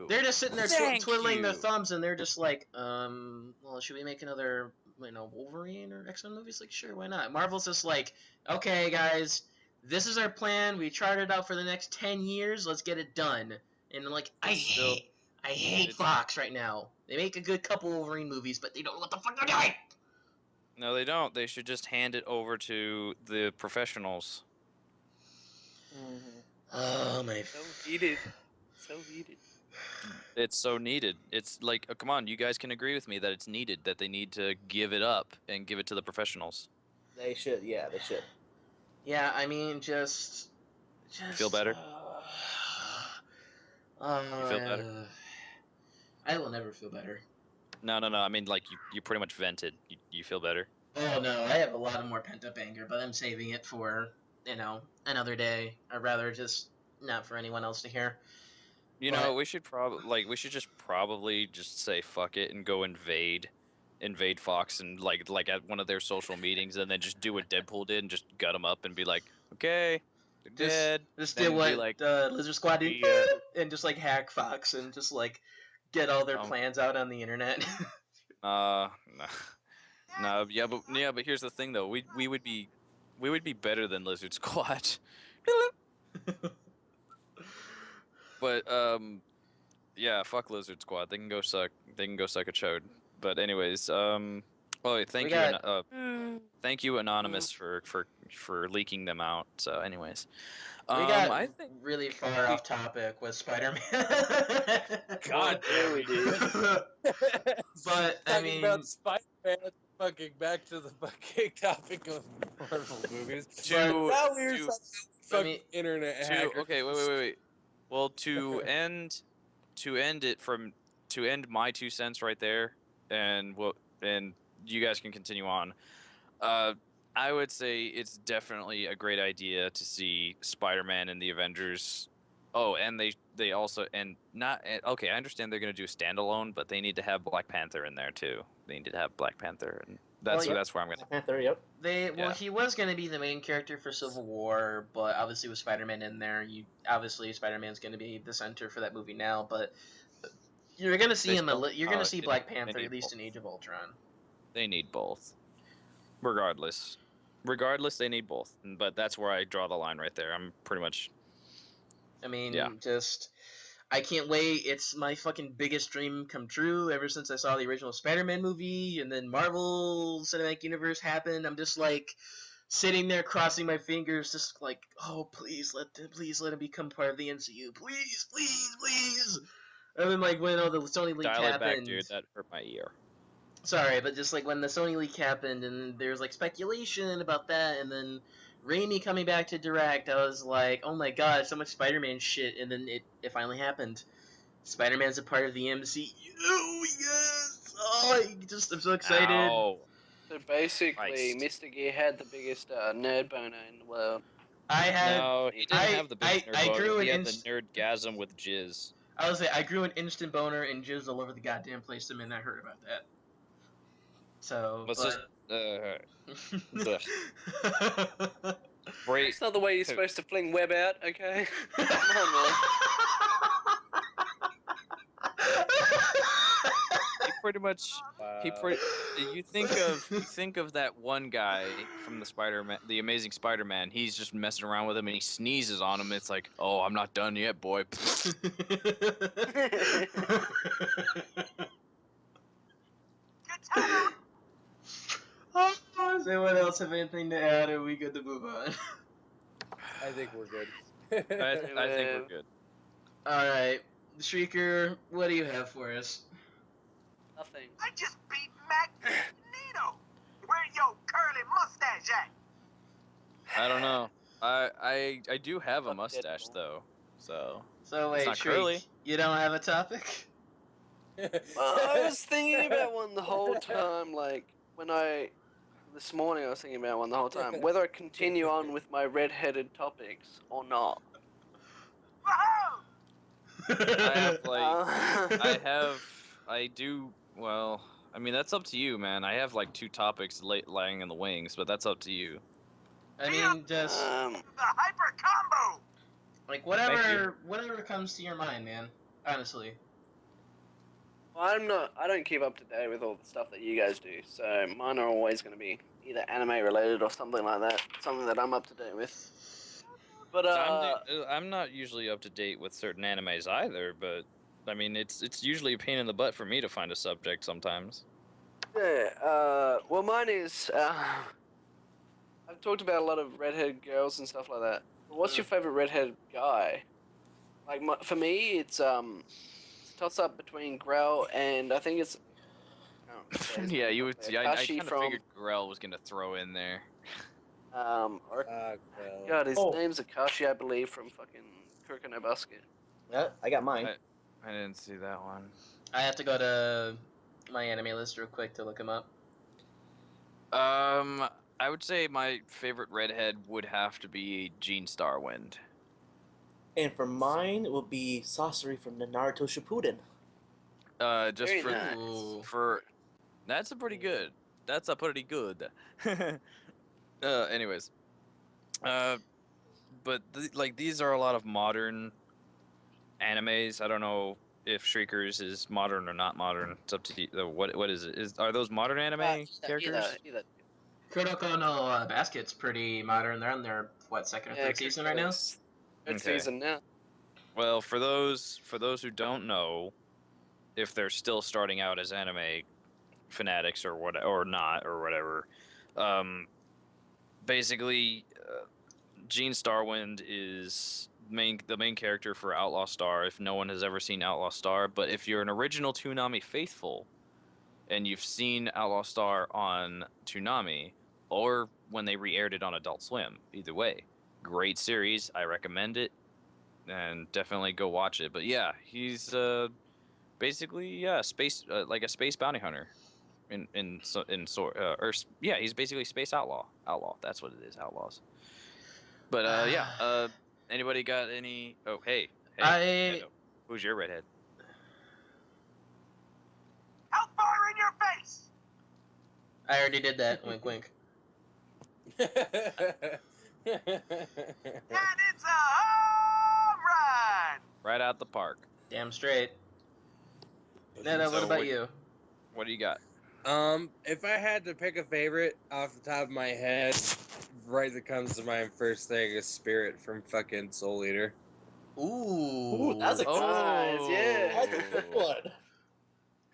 there twiddling their thumbs, and they're just like, well, should we make another, Wolverine or X-Men movies? Like, sure, why not? Marvel's just like, okay, guys, this is our plan. We charted it out for the next 10 years. Let's get it done. And like, I hate Fox right now. They make a good couple Wolverine movies, but they don't know what the fuck they're doing. No, they don't. They should just hand it over to the professionals. Oh my! So heated. So needed. It's so needed. It's like, come on, you guys can agree with me that it's needed, that they need to give it up and give it to the professionals. They should, yeah, they should. Yeah, I mean, just feel better? You feel better? I will never feel better. No. I mean, like, you pretty much vented. You feel better? Oh, no, I have a lot of more pent-up anger, but I'm saving it for, another day. I'd rather just not for anyone else to hear. We should probably just say fuck it and go invade Fox and like at one of their social meetings, and then just do what Deadpool did and just gut them up and be like, okay, they're dead. Just do what Lizard Squad did, and just like hack Fox and just like get all their plans out on the internet. No, but here's the thing though, we would be better than Lizard Squad. But yeah, fuck Lizard Squad. They can go suck a chode. But anyways, thank you Anonymous for leaking them out. So anyways, we got I think really far off topic with Spider-Man. God damn we did. But I mean, about Spider-Man. Fucking back to the fucking topic of Marvel movies. Internet hacker. Okay, wait. Well, to end my 2 cents right there, and you guys can continue on. I would say it's definitely a great idea to see Spider-Man and the Avengers. Oh, and they also okay. I understand they're gonna do a standalone, but they need to have Black Panther in there too. They need to have Black Panther, and that's where I'm gonna. Black Panther, yep. He was gonna be the main character for Civil War, but obviously with Spider-Man in there, Spider-Man's gonna be the center for that movie now. But you're gonna see You're gonna see Black Panther at least in Age of Ultron. They need both, regardless. They need both, but that's where I draw the line right there. I'm pretty much. I mean, I can't wait. It's my fucking biggest dream come true ever since I saw the original Spider-Man movie, and then Marvel Cinematic Universe happened. I'm just like sitting there crossing my fingers, just like, oh, please let him become part of the MCU. Please, please, please. And then like when all the Sony leak Dial it happened. back, dude. That hurt my ear. Sorry, but just like when the Sony leak happened, and there's like speculation about that, and then Raimi coming back to direct, I was like, oh my god, so much Spider-Man shit, and then it finally happened. Spider-Man's a part of the MCU. Yes! Oh, I'm so excited. Ow. So basically, Christ. Mr. Gear had the biggest nerd boner in the world. I had. No, he didn't have the big nerd I boner. grew He an had the nerdgasm with jizz. I was like, I grew an instant boner and jizz all over the goddamn place the minute I heard about that. So, Let's but... just break. It's not the way you're supposed to fling web out, okay? Come on, man. He pretty much. You think of that one guy from the Amazing Spider-Man. He's just messing around with him, and he sneezes on him. It's like, oh, I'm not done yet, boy. Does anyone else have anything to add, or are we good to move on? I think we're good. I think we're good. Alright, Shrieker, what do you have for us? Nothing. I just beat Magneto. Where your curly mustache at? I don't know. I do have a Fuck mustache Deadpool. though, so. So wait, not Shriek, curly. you don't have a topic? Well, I was thinking about one the whole time, this morning I was thinking about one the whole time, whether I continue on with my red-headed topics or not. Woohoo! Well, I mean, that's up to you, man. I have like 2 topics lying in the wings, but that's up to you. I mean, just, The hyper combo. like, Thank whatever comes to your mind, man. Honestly. Well, I don't keep up to date with all the stuff that you guys do, so mine are always going to be either anime related or something like that, something that I'm up to date with. But I'm not usually up to date with certain animes either, but I mean, it's usually a pain in the butt for me to find a subject sometimes. yeah, well, mine is I've talked about a lot of redhead girls and stuff like that. But what's your favorite redhead guy? Like for me, it's a toss up between Grell and I think it's. Yeah, you would. I Akashi kind of figured Grell was gonna throw in there. Or Well. God, his Oh. name's Akashi, I believe, from fucking Kuroko no Basket. Yeah, I got mine. I didn't see that one. I have to go to my anime list real quick to look him up. I would say my favorite redhead would have to be Jean Starwind. And for mine, it will be Sasori from the Naruto Shippuden. Just Very for nice. Ooh. for that's a pretty good. That's a pretty good. Anyways, but these are a lot of modern animes. I don't know if Shriekers is modern or not modern. It's up to you. What is it? Are those modern anime characters? Either. Kuroko no Basket's pretty modern. They're on their, second or third season right now? Third Okay. season now. Well, for those who don't know, if they're still starting out as anime fanatics or whatever, basically, Jean Starwind is the main character for Outlaw Star. If no one has ever seen Outlaw Star, but if you're an original Toonami faithful, and you've seen Outlaw Star on Toonami, or when they re-aired it on Adult Swim, either way, great series. I recommend it, and definitely go watch it. But yeah, he's basically space like a space bounty hunter, he's basically space outlaw. That's what it is, outlaws. But anybody got any? Oh hey, Nando, who's your redhead? Hellfire in your face. I already did that. Wink, wink. And it's a home run. Right out the park. Damn straight. Nana, what about you? What do you got? If I had to pick a favorite off the top of my head, right that comes to mind first thing is Spirit from fucking Soul Eater. Ooh. That's a good Nice, yeah. That's a good one.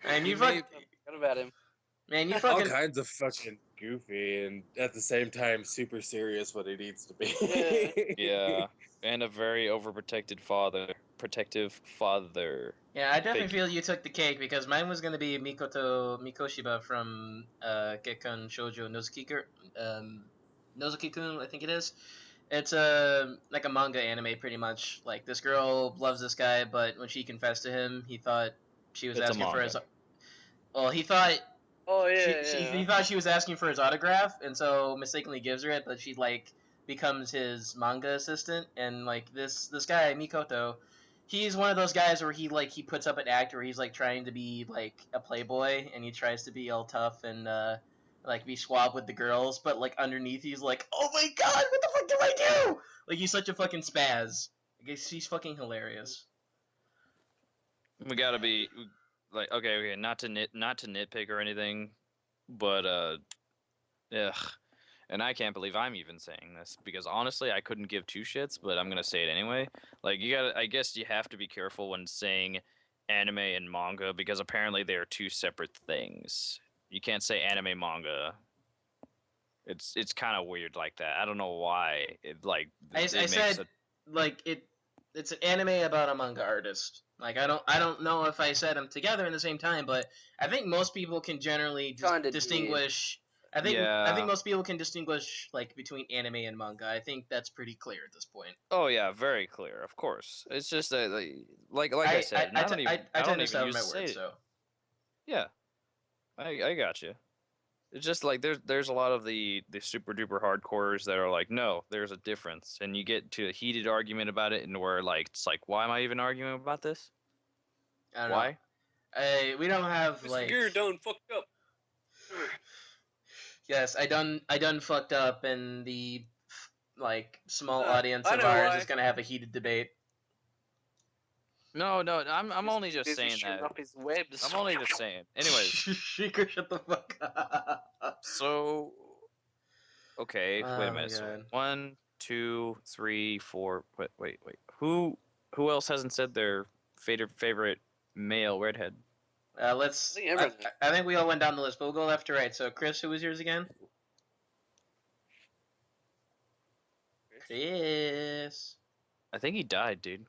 And you He may- fucking, Forgot about him. man, you All fucking, kinds of fucking goofy and at the same time super serious what he needs to be. Yeah, and a very overprotected father, protective father. yeah, I definitely Figure. feel you took the cake because mine was gonna be Mikoshiba from Gekkan Shoujo Nozoki-kun, I think it is. It's like a manga anime pretty much. Like this girl loves this guy, but when she confessed to him, he thought she was It's a asking for his. manga. Well, he thought Oh yeah, he yeah. thought she was asking for his autograph, and so mistakenly gives her it, but she like becomes his manga assistant, and like this guy Mikoto, he's one of those guys where he puts up an act where he's like trying to be like a playboy, and he tries to be all tough and like be suave with the girls, but like underneath he's like, oh my god, what the fuck do I do? Like he's such a fucking spaz. Like he's fucking hilarious. We gotta be like okay, not to nitpick or anything, but ugh. And I can't believe I'm even saying this because honestly, I couldn't give two shits, but I'm gonna say it anyway. Like I guess you have to be careful when saying anime and manga because apparently they are two separate things. You can't say anime manga. It's kind of weird like that. I don't know why. I said like it's an anime about a manga artist. Like I don't know if I said them together in the same time, but I think most people can generally Kinda distinguish. I think most people can distinguish like between anime and manga. I think that's pretty clear at this point. Oh yeah, very clear. Of course, it's just that like I said, I don't even I don't tend to even start use my to say words, it. so Yeah, I got you. It's just like there's a lot of the super duper hardcores that are like, no, there's a difference, and you get to a heated argument about it, and where like it's like, why am I even arguing about this? I don't Why? know. We don't have Mr. like. Gear done fucked up. Yes, I done fucked up, and the like small audience I of know ours why. is gonna have a heated debate. No, I'm only just Busy saying shooting that. up his webs. I'm only just saying. Anyways, Sheikah, shut the fuck up. so okay, wait a Oh my minute. So god. 1, 2, 3, 4. Wait. Who else hasn't said their favorite male redhead? Let's. I think everyone- I think we all went down the list, but we'll go left to right. So, Chris, who was yours again? Chris. I think he died, dude.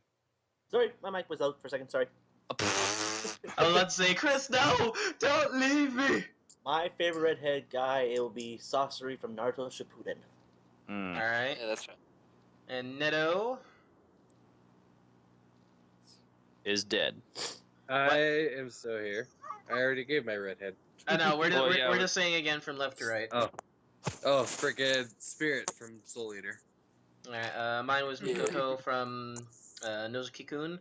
Sorry, my mic was out for a second. Sorry. I was about to say, Chris, no! Don't leave me! My favorite redhead guy, it will be Sasori from Naruto Shippuden. Mm. Alright. Yeah, that's right. And Neto? Is dead. I am still here. I already gave my redhead. I know, we're, Well, yeah, we're but- just saying again from left to right. Oh, frickin' Spirit from Soul Eater. Alright, mine was Mikoto from Nozoki-kun.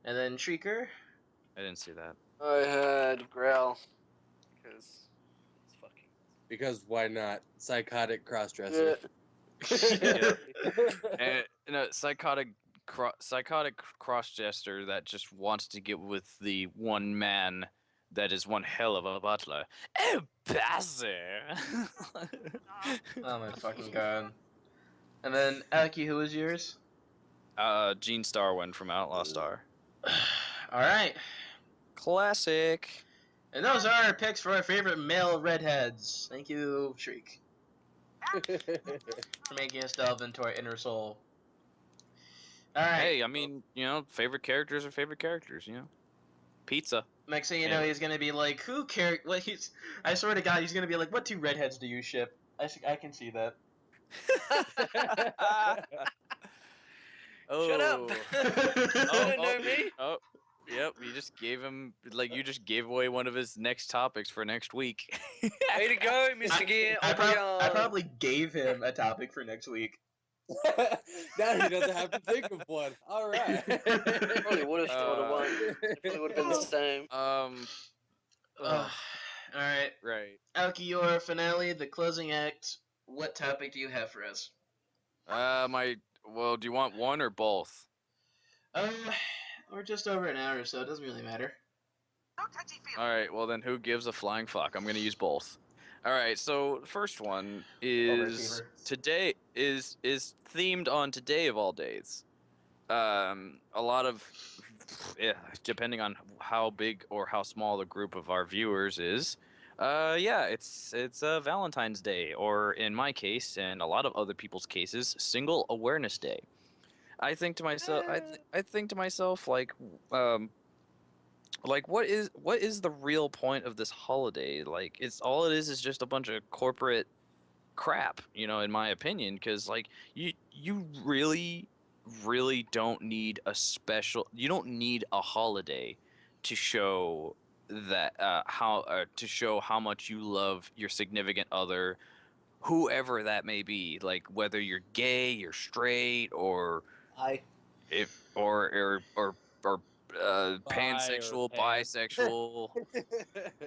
And then Shrieker. I didn't see that. I had Growl because it's fucking. Because why not? Psychotic crossdresser. And psychotic cross jester that just wants to get with the one man that is one hell of a butler. Oh, Bassy! Oh my fucking god. And then, Aki, who was yours? Gene Starwind from Outlaw Star. Alright. Classic. And those are our picks for our favorite male redheads. Thank you, Shriek, for making us delve into our inner soul. Alright. Hey, I mean, favorite characters are favorite characters, Pizza. Next thing you know, he's gonna be like, who cares? What he's? I swear to God, he's gonna be like, what two redheads do you ship? I can see that. Oh. Shut up! You don't know me. Oh, yep. You just gave away one of his next topics for next week. Way to go, Mr. Gear. I probably gave him a topic for next week. Now he doesn't have to think of one. All right. Probably would have thought of one. It probably would have been the same. All right, Right. Alki, your finale, the closing act. What topic do you have for us? Do you want one or both? We're just over an hour, so it doesn't really matter. No touchy feely. All right. Well, then who gives a flying fuck? I'm gonna use both. All right. So the first one is Overachiever. today is themed on today of all days. a lot of, yeah, depending on how big or how small the group of our viewers is, yeah, it's Valentine's Day, or in my case, and a lot of other people's cases, Single Awareness Day. I think to myself, I think to myself, um, what is the real point of this holiday? Like, it's all it is just a bunch of corporate crap, in my opinion, because like you really don't need you don't need a holiday to show that to show how much you love your significant other, whoever that may be, like whether you're gay, you're straight, or I if or Bi or pansexual, pan. bisexual.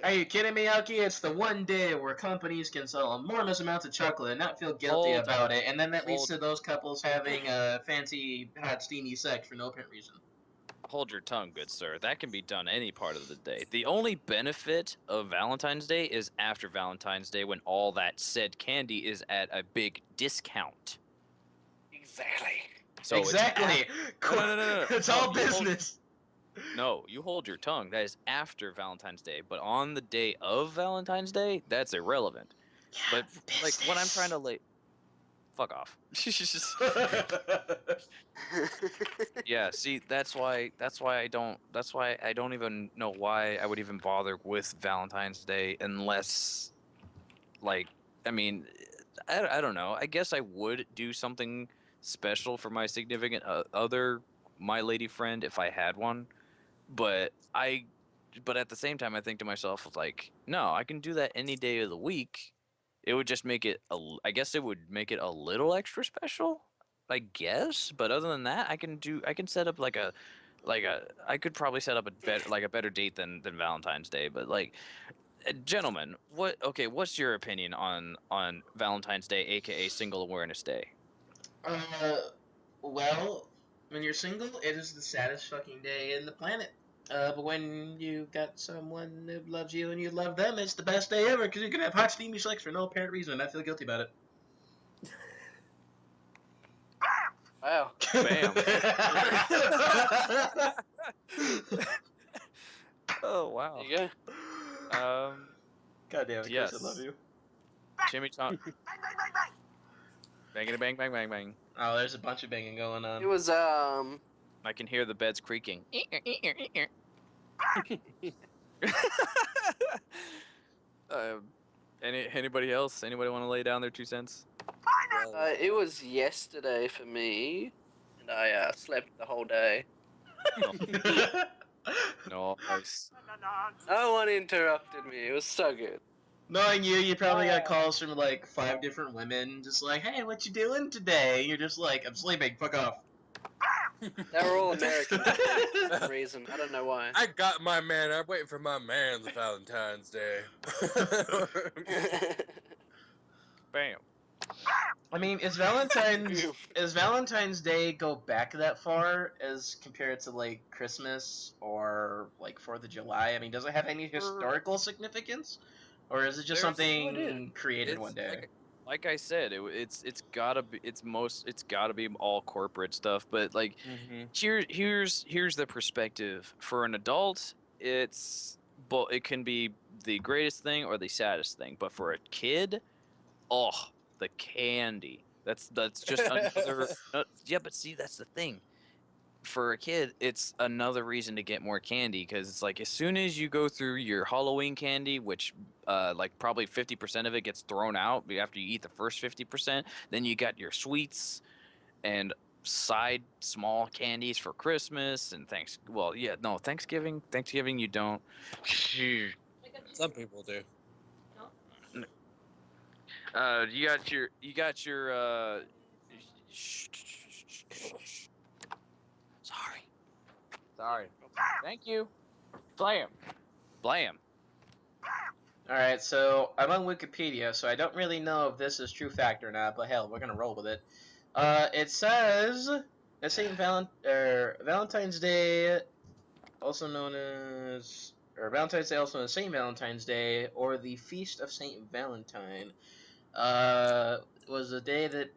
Are you kidding me, Aoki? It's the one day where companies can sell enormous amounts of chocolate and not feel guilty Hold- about it, and then that leads hold- to those couples having fancy, hot, steamy sex for no apparent reason. Hold your tongue, good sir. That can be done any part of the day. The only benefit of Valentine's Day is after Valentine's Day, when all that said candy is at a big discount. Exactly. So exactly. No. It's No, all you hold- business. No, you hold your tongue. That is after Valentine's Day. But on the day of Valentine's Day, that's irrelevant. But like when I'm trying to fuck off. Yeah, see, that's why I don't even know why I would even bother with Valentine's Day unless, like, I mean, I don't know. I guess I would do something special for my significant other, my lady friend, if I had one. But but at the same time, I think to myself, like, no, I can do that any day of the week. It would just make it I guess it would make it a little extra special, I guess. But other than that, I can set up I could probably set up a better date than Valentine's Day. But like, gentlemen, what's your opinion on Valentine's Day, aka Single Awareness Day? Well, when you're single, it is the saddest fucking day in the planet. But when you got someone who loves you and you love them, it's the best day ever because you can have hot steamy sex for no apparent reason and I feel guilty about it. Wow. Bam. Oh wow. There you go. God damn it, Yes. Chris, I love you. Jimmy Tom. Bang, bang, bang, bang! Banging, bang, bang, bang, bang. Oh, there's a bunch of banging going on. It was I can hear the beds creaking. Anybody else? Anybody want to lay down their 2 cents? it was yesterday for me, and I slept the whole day. No, nice. No one interrupted me. It was so good. Knowing you, you probably got calls from like 5 different women, just like, "Hey, what you doing today?" You're just like, "I'm sleeping. Fuck off." They were all American for some reason. I don't know why. I got my man. I'm waiting for my man's Valentine's Day. Bam. I mean, is Valentine's Day go back that far as compared to like Christmas or like 4th of July? I mean, does it have any historical significance, or is it just There's- something created It's one day? like I said, it's gotta be it's gotta be all corporate stuff. But like, here's the perspective. For an adult, it can be the greatest thing or the saddest thing. But for a kid, oh, the candy. That's just another. Yeah, but see, that's the thing. For a kid, it's another reason to get more candy, because it's like as soon as you go through your Halloween candy, which like probably 50% of it gets thrown out after you eat the first 50%, then you got your sweets and side small candies for Christmas and Thanksgiving you don't. Some people do. You got your Sorry. Thank you. Blam. All right, so I'm on Wikipedia, so I don't really know if this is true fact or not, but hell, we're gonna roll with it. It says that Valentine's Day, also known as, or Valentine's Day, also known as Saint Valentine's Day, or the Feast of Saint Valentine, was a day that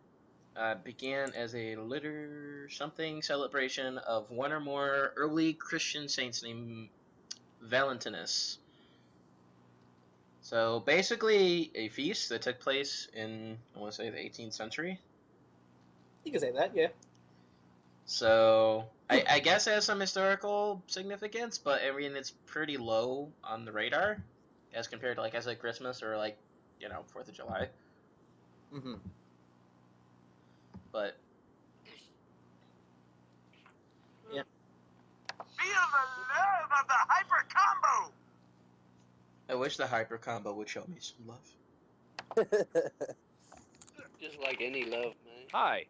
began as a litter something celebration of one or more early Christian saints named Valentinus. So basically, a feast that took place in, I want to say, the 18th century. You can say that, yeah. So I guess it has some historical significance, but I mean it's pretty low on the radar as compared to, like I said, Christmas or, like, 4th of July. Mm-hmm. But Feel the love of the hyper combo. I wish the hyper combo would show me some love. Just like any love, man. Hi.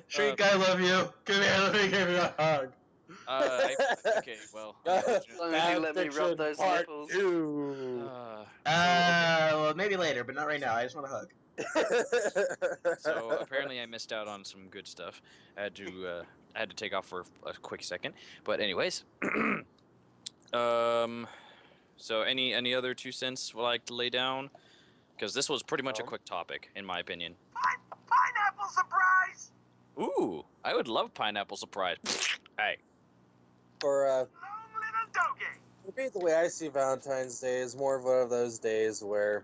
Shriek, I love you. Come here, let me give you a hug. Okay, well, As unfortunately- long as you let me rub those Part nipples. 2. Well, maybe later, but not right now. I just want a hug. So apparently I missed out on some good stuff. I had to take off for a quick second. But anyways, so any other 2 cents would like to lay down? Because this was pretty much a quick topic, in my opinion. Pineapple surprise. Ooh, I would love pineapple surprise. Hey, For Long little doggy. for me, the way I see Valentine's Day is more of one of those days where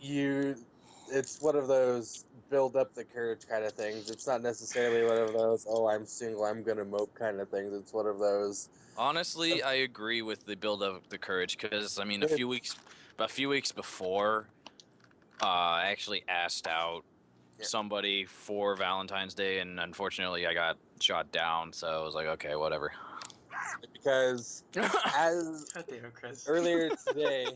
it's one of those build up the courage kind of things. It's not necessarily one of those, oh, I'm single, I'm gonna mope kind of things. It's one of those. honestly, I agree with the build of the courage because I mean, a few weeks before, I actually asked out somebody for Valentine's Day, and unfortunately, I got shot down. So I was like, okay, whatever. Because as God damn it, Chris. earlier today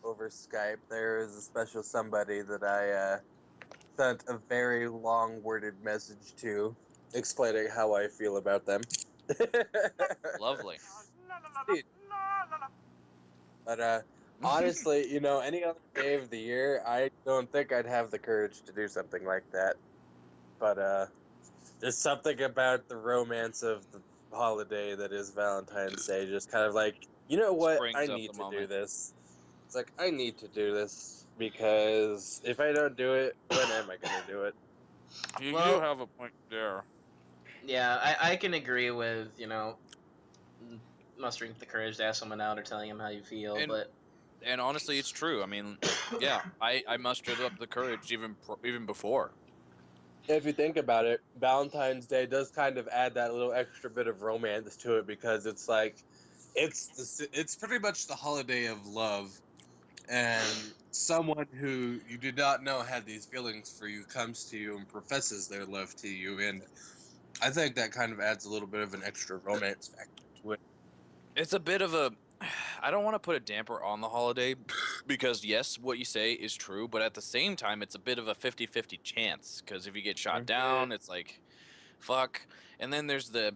over Skype, there was a special somebody that I sent a very long-worded message to, explaining how I feel about them. Lovely. But honestly, any other day of the year, I don't think I'd have the courage to do something like that. But there's something about the romance of the holiday that is Valentine's Day, just kind of like, you know what, Springs I up need the to do moment. this. It's like, I need to do this, because if I don't do it, when am I going to do it? You Well- do have a point there. Yeah, I can agree with, mustering the courage to ask someone out or telling them how you feel, And- but And honestly, it's true. I mean, yeah, I mustered up the courage even before. If you think about it, Valentine's Day does kind of add that little extra bit of romance to it, because it's like, it's pretty much the holiday of love, and someone who you did not know had these feelings for you comes to you and professes their love to you, and I think that kind of adds a little bit of an extra romance factor to it. It's a bit of a. I don't want to put a damper on the holiday because, yes, what you say is true, but at the same time, it's a bit of a 50-50 chance because if you get shot down, it's like, fuck. And then there's the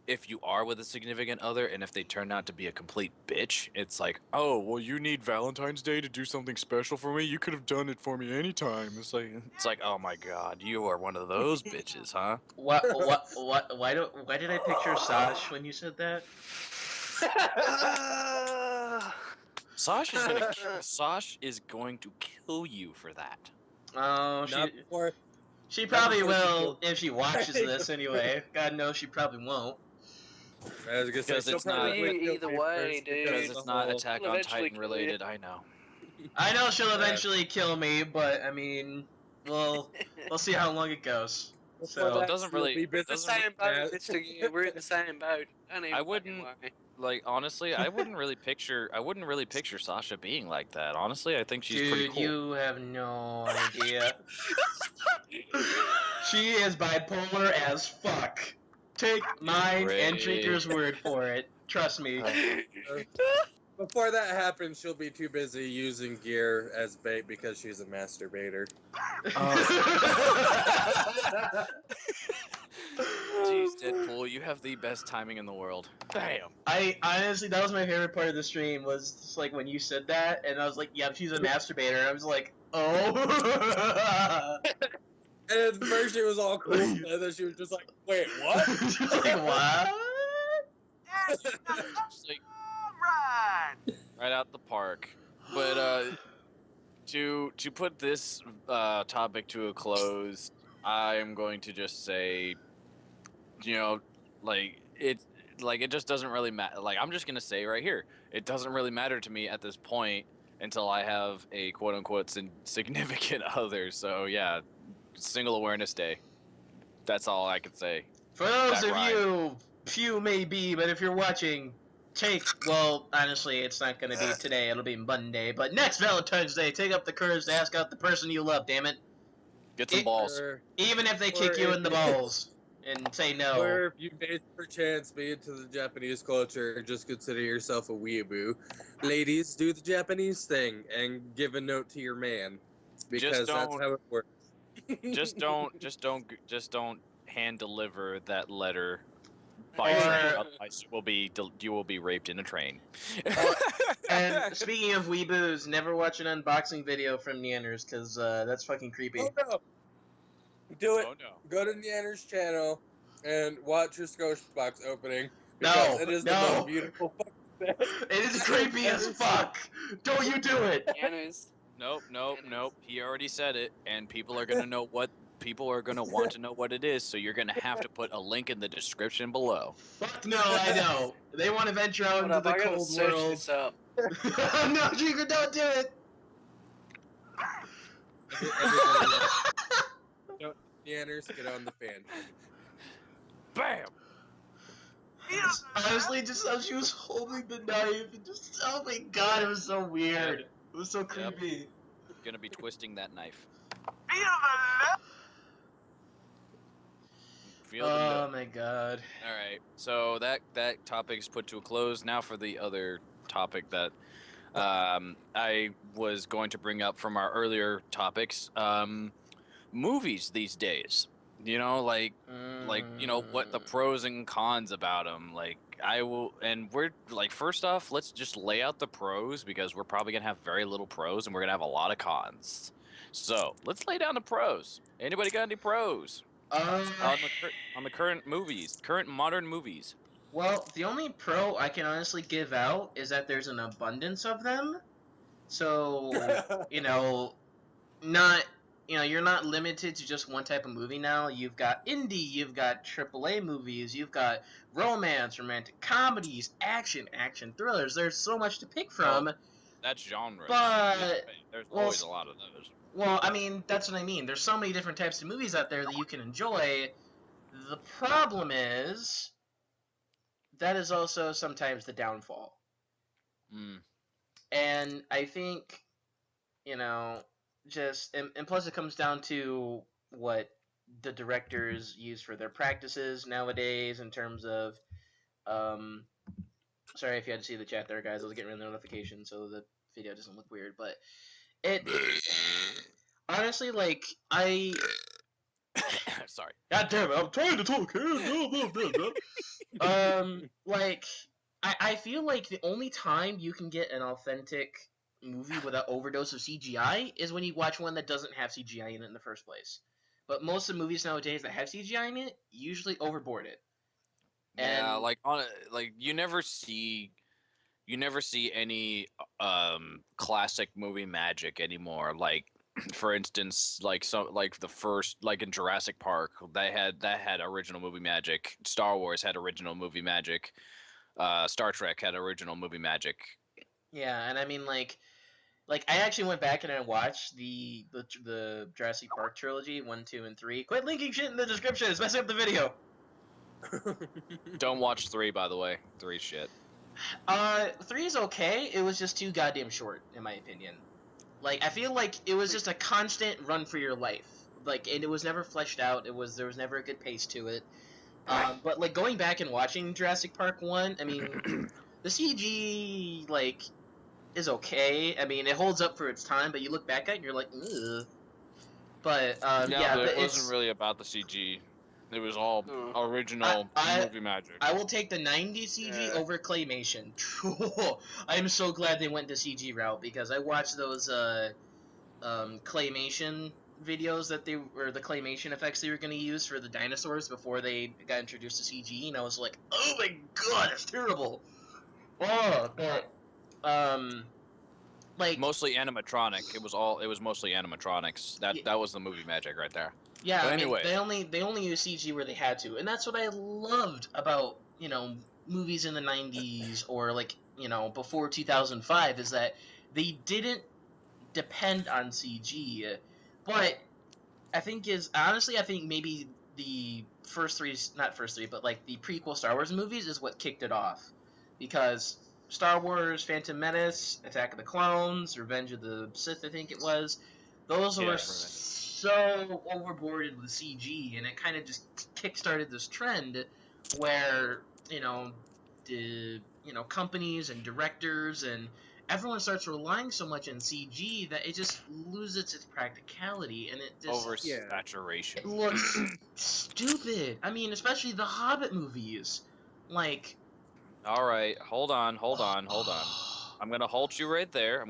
if you are with a significant other and if they turn out to be a complete bitch, it's like, oh, well, you need Valentine's Day to do something special for me? You could have done it for me anytime. It's like, oh my god, you are one of those bitches, huh? why did I picture Sash when you said that? Sash is going to kill you for that. Oh, Not before, she probably before she will killed- if she watches this anyway. God knows she probably won't. I was gonna say, Because she'll it's probably not- wait till Either me way, first, dude. because Because the it's not whole- Attack Will on eventually Titan kill you. related, I know. I know she'll eventually kill me, but I mean, we'll see how long it goes. before So- that, doesn't she'll really- be busy The doesn't same with boat, that. Mr. Gear. We're in the same boat. Don't even I fucking wouldn't- worry. Like, honestly, I wouldn't really picture Sasha being like that. Honestly, I think she's Dude, pretty cool. you have no idea. She is bipolar as fuck. Take mine and great. Drinker's word for it. Trust me. Before that happens, she'll be too busy using gear as bait because she's a masturbator. Jeez, Deadpool, you have the best timing in the world. Damn. I honestly, that was my favorite part of the stream, was just like when you said that, and I was like, "Yep, she's a masturbator." I was like, "Oh." And at first she was all cool, and then she was just like, "Wait, what?" She's like, "What?" Yes, Just like all right. right out the park. But To put this topic to a close, I am going to just say, like it just doesn't really matter. Like I'm just gonna say right here, it doesn't really matter to me at this point until I have a quote unquote significant other. So yeah, Single Awareness Day. That's all I can say. For those That of rhymed. you, few may be, but if you're watching, well, honestly, it's not going to be today, it'll be Monday, but next Valentine's Day, take up the courage to ask out the person you love, damn it. Get some balls. Even if they kick you in the balls and say no. Or if you may perchance be into the Japanese culture, just consider yourself a weeaboo. Ladies, do the Japanese thing and give a note to your man, because that's how it works. Just don't hand deliver that letter by Or- train. Otherwise, you will be raped in a train. And speaking of weeboos, never watch an unboxing video from Neanders, because that's fucking creepy. Oh no! Do it. Oh no. Go to Neander's channel and watch your Scotia box opening. No, Because it is the no. most beautiful fucking thing. It is creepy as fuck! Don't you do it! Pianos. Nope. He already said it, and people are gonna know what. People are gonna want to know what it is, so you're gonna have to put a link in the description below. Fuck no, I know. They want to venture out Hold into up, the I gotta cold search world. this up. No, Jigger, don't do it! Neander's, get on the fan. Bam! Honestly, just how she was holding the knife, and just, oh my god, it was so weird. It was so creepy. Gonna be twisting that knife. Feel the love. Feel the Oh love. my god. All right, so that topic is put to a close. Now for the other topic that I was going to bring up from our earlier topics, movies these days. Like what the pros and cons about them. Like we're like, first off, let's just lay out the pros, because we're probably gonna have very little pros and we're gonna have a lot of cons. So let's lay down the pros. Anybody got any pros on the current modern movies? Well, the only pro I can honestly give out is that there's an abundance of them. So, you're not limited to just one type of movie now. You've got indie, you've got AAA movies, you've got romance, romantic comedies, action thrillers. There's so much to pick from. That's genre. But- there's well, always a lot of those. Well, I mean, that's what I mean. There's so many different types of movies out there that you can enjoy. The problem is, that is also sometimes the downfall. Mm. And I think, and plus it comes down to what the directors use for their practices nowadays in terms of, sorry if you had to see the chat there, guys. I was getting rid of the notification so the video doesn't look weird, but honestly, like, Sorry. God damn it, I'm trying to talk here. I feel like the only time you can get an authentic movie without overdose of CGI is when you watch one that doesn't have CGI in it in the first place. But most of the movies nowadays that have CGI in it usually overboard it. Yeah, you never see any classic movie magic anymore. Like, for instance, like the first, like in Jurassic Park, that had original movie magic. Star Wars had original movie magic. Star Trek had original movie magic. Yeah, and I mean, like I actually went back and I watched the Jurassic Park trilogy 1, 2, and 3. Quit linking shit in the description. It's messing up the video. Don't watch 3, by the way. 3's shit. 3 is okay. It was just too goddamn short, in my opinion. Like, I feel like it was just a constant run for your life. Like, and it was never fleshed out. There was never a good pace to it. But like going back and watching Jurassic Park 1, I mean, the CG like is okay. I mean, it holds up for its time, but you look back at it and you're like, ugh. But But it it's, wasn't really about the CG. It was all original movie magic. I will take the 90s CG over claymation. I'm so glad they went the CG route, because I watched those claymation videos the claymation effects they were going to use for the dinosaurs before they got introduced to CG, and I was like, oh my god, it's terrible. Oh, but like Mostly animatronic. It was mostly animatronics. Yeah. That was the movie magic right there. yeah, But I mean anyways. they only use CG where they had to, and that's what I loved about movies in the '90s or like before 2005 is that they didn't depend on CG, but I think maybe the first three, not first three, but like the prequel Star Wars movies is what kicked it off, because Star Wars, Phantom Menace, Attack of the Clones, Revenge of the Sith, I think it was, those Yeah, were Revenge. so overboarded with CG, and it kind of just kick-started this trend where the companies and directors and everyone starts relying so much on CG that it just loses its practicality, and it just Oversaturation. it looks stupid. I mean, especially the Hobbit movies. Like, All right, hold on. I'm gonna halt you right there.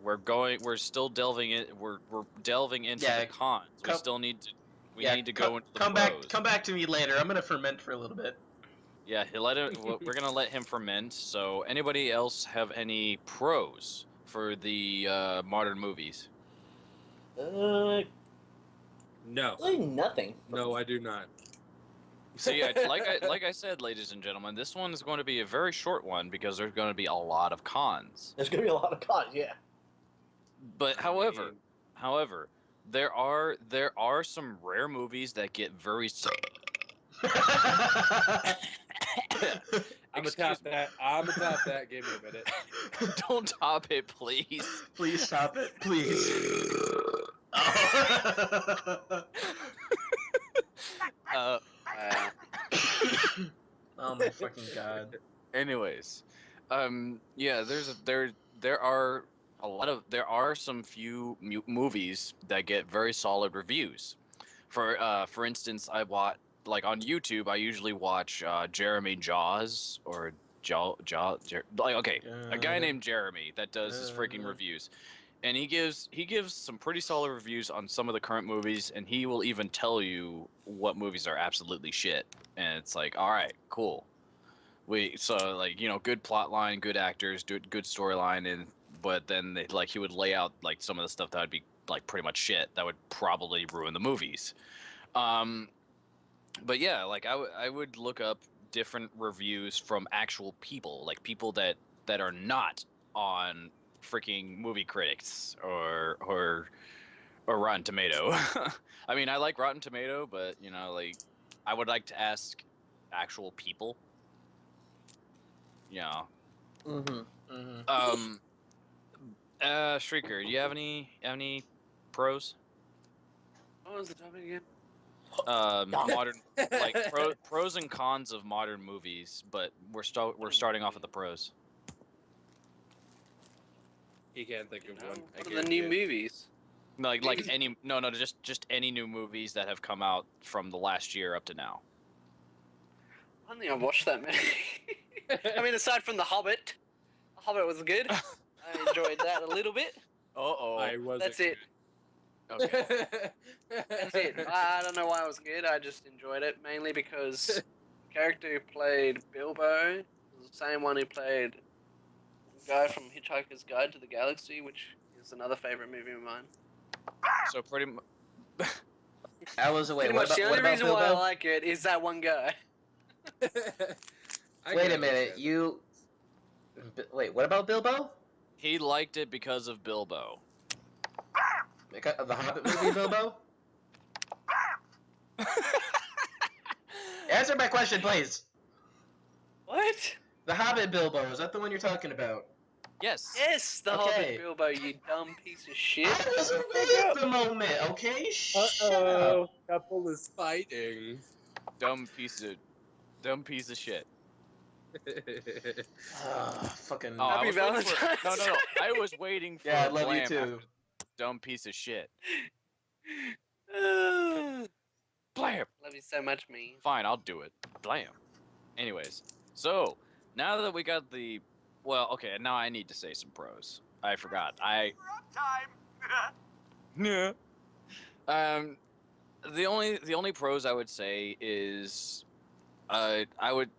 We're still delving in. We're delving into Yeah, the cons. We come- still need to. We yeah, need to go into the come pros. back to me later. I'm gonna ferment for a little bit. Yeah, we're gonna let him ferment. So, anybody else have any pros for the modern movies? Really No. nothing. No, I do not. See, like I said, ladies and gentlemen, this one is going to be a very short one because there's going to be a lot of cons. There's gonna be a lot of cons, yeah. But I however, mean- however, there are some rare movies that get very. I'm gonna top that. I'm gonna top that. Give me a minute. Don't top it, please. Please stop it, please. Uh, Oh my fucking god. anyways, yeah, there are there are some few movies that get very solid reviews. For instance, I watch like on YouTube. I usually watch Jeremy Jaws or a guy named Jeremy that does his freaking reviews, and he gives some pretty solid reviews on some of the current movies, and he will even tell you what movies are absolutely shit. And it's like, all right, cool. So like good plot line, good actors, good storyline, and but then he would lay out like some of the stuff that would be like pretty much shit that would probably ruin the movies. But yeah, like I would look up different reviews from actual people, like people that are not on freaking movie critics or Rotten Tomato. I mean, I like Rotten Tomato, but like I would like to ask actual people. Yeah. Mm-hmm. Shrieker, do you have any pros? What was the topic again? Modern like pros and cons of modern movies, but we're starting off with the pros. He can't think of one. What are the new movies? Like any just any new movies that have come out from the last year up to now. I don't think I've watched that many. I mean, aside from The Hobbit. The Hobbit was good. I enjoyed that a little bit. I was. That's it. Okay. That's it. I don't know why it was good. I just enjoyed it mainly because the character who played Bilbo was the same one who played the guy from Hitchhiker's Guide to the Galaxy, which is another favorite movie of mine. So pretty much. I was away. Pretty much the only reason why I like it is that one guy. Wait a minute, Wait, what about Bilbo? He liked it because of Bilbo. Because of the Hobbit movie, Bilbo? Answer my question, please. What? The Hobbit Bilbo, is that the one you're talking about? Yes. Yes, the Okay. Hobbit Bilbo, you dumb piece of shit. I was away at the moment, okay? Shut up. Couple is fighting. Dumb piece of shit. Fucking. Oh, I Happy was waiting Valentine's for, no. I was waiting for Yeah, I a love you blam too. after dumb piece of shit. Love Blam. you so much, me. Fine, I'll do it. Blam. Anyways, so now that we got okay, now I need to say some pros. I forgot. Time. Yeah. The only pros I would say is, I would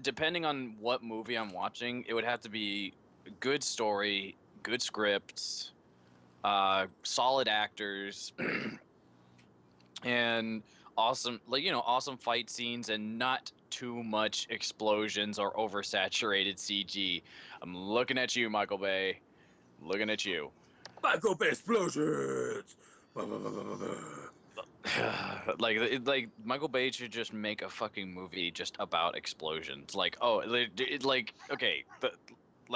depending on what movie I'm watching, it would have to be good story, good scripts, solid actors, and awesome, awesome fight scenes, and not too much explosions or oversaturated CG. I'm looking at you, Michael Bay. Looking at you. Michael Bay explosions. like Michael Bay should just make a fucking movie just about explosions. Like, okay,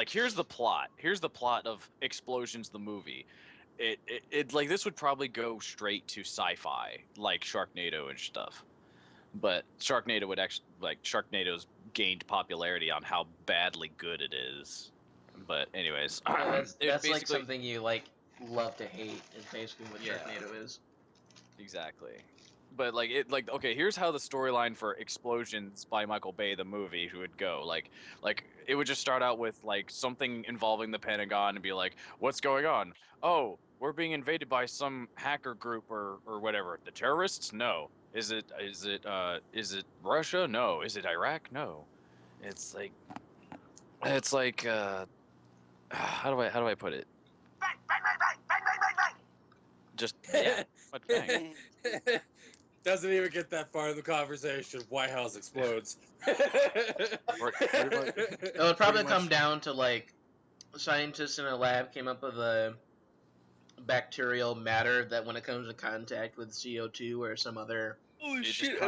here's the plot. Here's the plot of Explosions the movie. It like this would probably go straight to sci-fi, like Sharknado and stuff. But Sharknado would actually Sharknado's gained popularity on how badly good it is. But anyways, that's like something you like love to hate is basically what Sharknado is. Exactly. But okay, here's how the storyline for Explosions by Michael Bay the movie would go. Like it would just start out with like something involving the Pentagon and be like, what's going on? Oh, we're being invaded by some hacker group or whatever. The terrorists? No. Is it Russia? No. Is it Iraq? No. It's like how do I put it? Bang, bang, bang, bang, bang, bang, bang, bang. Just yeah, but bang. Doesn't even get that far in the conversation. White House explodes. It would probably come down to like scientists in a lab came up with a bacterial matter that when it comes in contact with CO2 or some other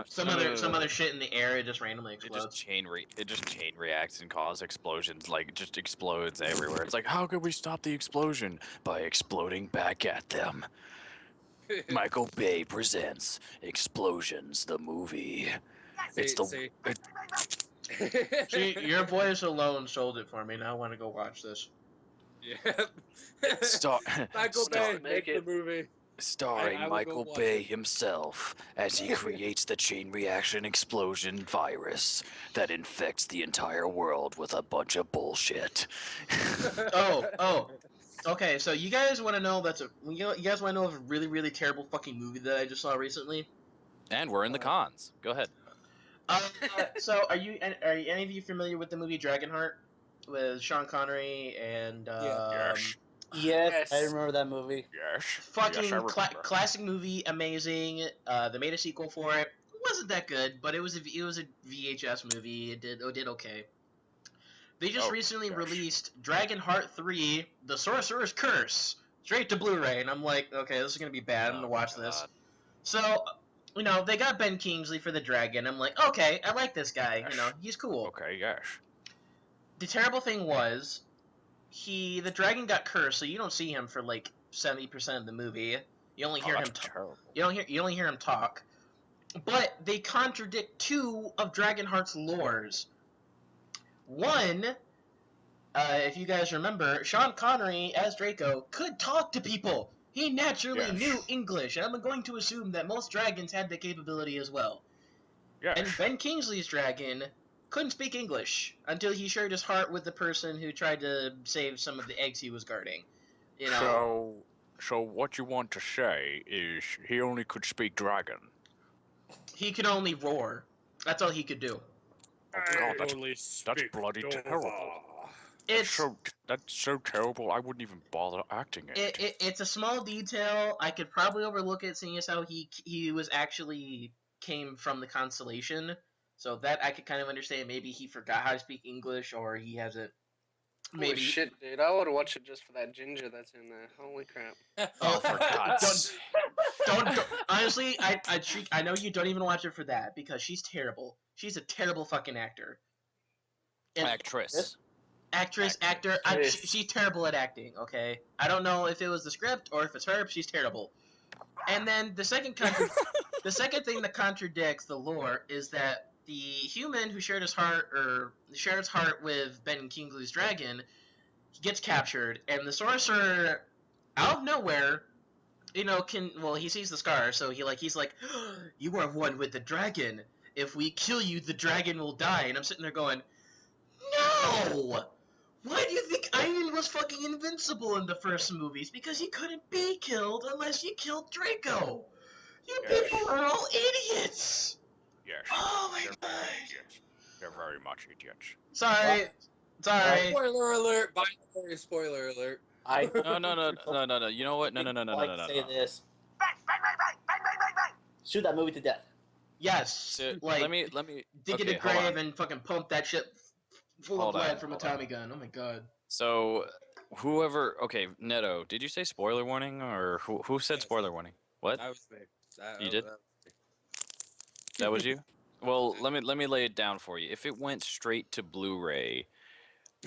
some other shit in the air, it just randomly explodes. It just chain reacts and causes explosions. Like it just explodes everywhere. It's like, how could we stop the explosion? By exploding back at them. Michael Bay presents Explosions the movie. See. See, your voice alone sold it for me. Now I want to go watch this. Yeah. Michael Michael Bay, make the movie. Starring I will Michael go watch Bay it. himself as he creates the chain reaction explosion virus that infects the entire world with a bunch of bullshit. Oh. Okay, so you guys want to know you guys want to know of a really, really terrible fucking movie that I just saw recently? And we're in the cons. Go ahead. So are any of you familiar with the movie Dragonheart with Sean Connery and Yes, I remember that movie. Yes. fucking classic movie, amazing. They made a sequel for it. It wasn't that good, but it was a VHS movie. It did okay. They just recently released Dragonheart 3: The Sorcerer's Curse straight to Blu-ray, and I'm like, okay, this is gonna be bad. I'm gonna watch this. So, they got Ben Kingsley for the dragon. I'm like, okay, I like this guy. He's cool. Okay, yes. The terrible thing was, the dragon got cursed, so you don't see him for like 70% of the movie. You only hear him talk. You only hear him talk. But they contradict two of Dragonheart's lores. One, if you guys remember, Sean Connery as Draco could talk to people. He naturally knew English, and I'm going to assume that most dragons had the capability as well. Yes. And Ben Kingsley's dragon couldn't speak English until he shared his heart with the person who tried to save some of the eggs he was guarding. So what you want to say is he only could speak dragon? He could only roar. That's all he could do. Oh God, that's bloody terrible. That's so terrible. I wouldn't even bother acting it. It's a small detail. I could probably overlook it, seeing as how he was actually came from the constellation. So that I could kind of understand. Maybe he forgot how to speak English, or he hasn't. Maybe. Holy shit, dude! I would watch it just for that ginger that's in there. Holy crap! Oh, for God's don't honestly. I know you don't even watch it for that because she's terrible. She's a terrible fucking actor. And Actress. Actor. She's terrible at acting. Okay, I don't know if it was the script or if it's her. But she's terrible. And then the second thing that contradicts the lore is that the human who shared his heart with Ben Kingsley's dragon, he gets captured, and the sorcerer, out of nowhere, he sees the scar, so he's like, you are one with the dragon. If we kill you, the dragon will die. And I'm sitting there going, no! Why do you think Iron was fucking invincible in the first movies? Because he couldn't be killed unless you killed Draco. You people are all idiots. Yes. Oh my god. Idiots. They're very much idiots. Sorry. Spoiler alert! Binary spoiler alert. I No. You know what? No. say this. Bang, bang, bang, bang, bang, bang, bang, bang. Shoot that movie to death. Yes, So, like let me. dig in Okay, a hold on. grave and fucking pump that shit full Hold of on, lead from a hold on. Tommy gun. Oh my god. So, whoever. Okay, Neto, did you say spoiler warning or who said Yes. spoiler warning? What? That was me. You did? That was you? Well, let me lay it down for you. If it went straight to Blu-ray,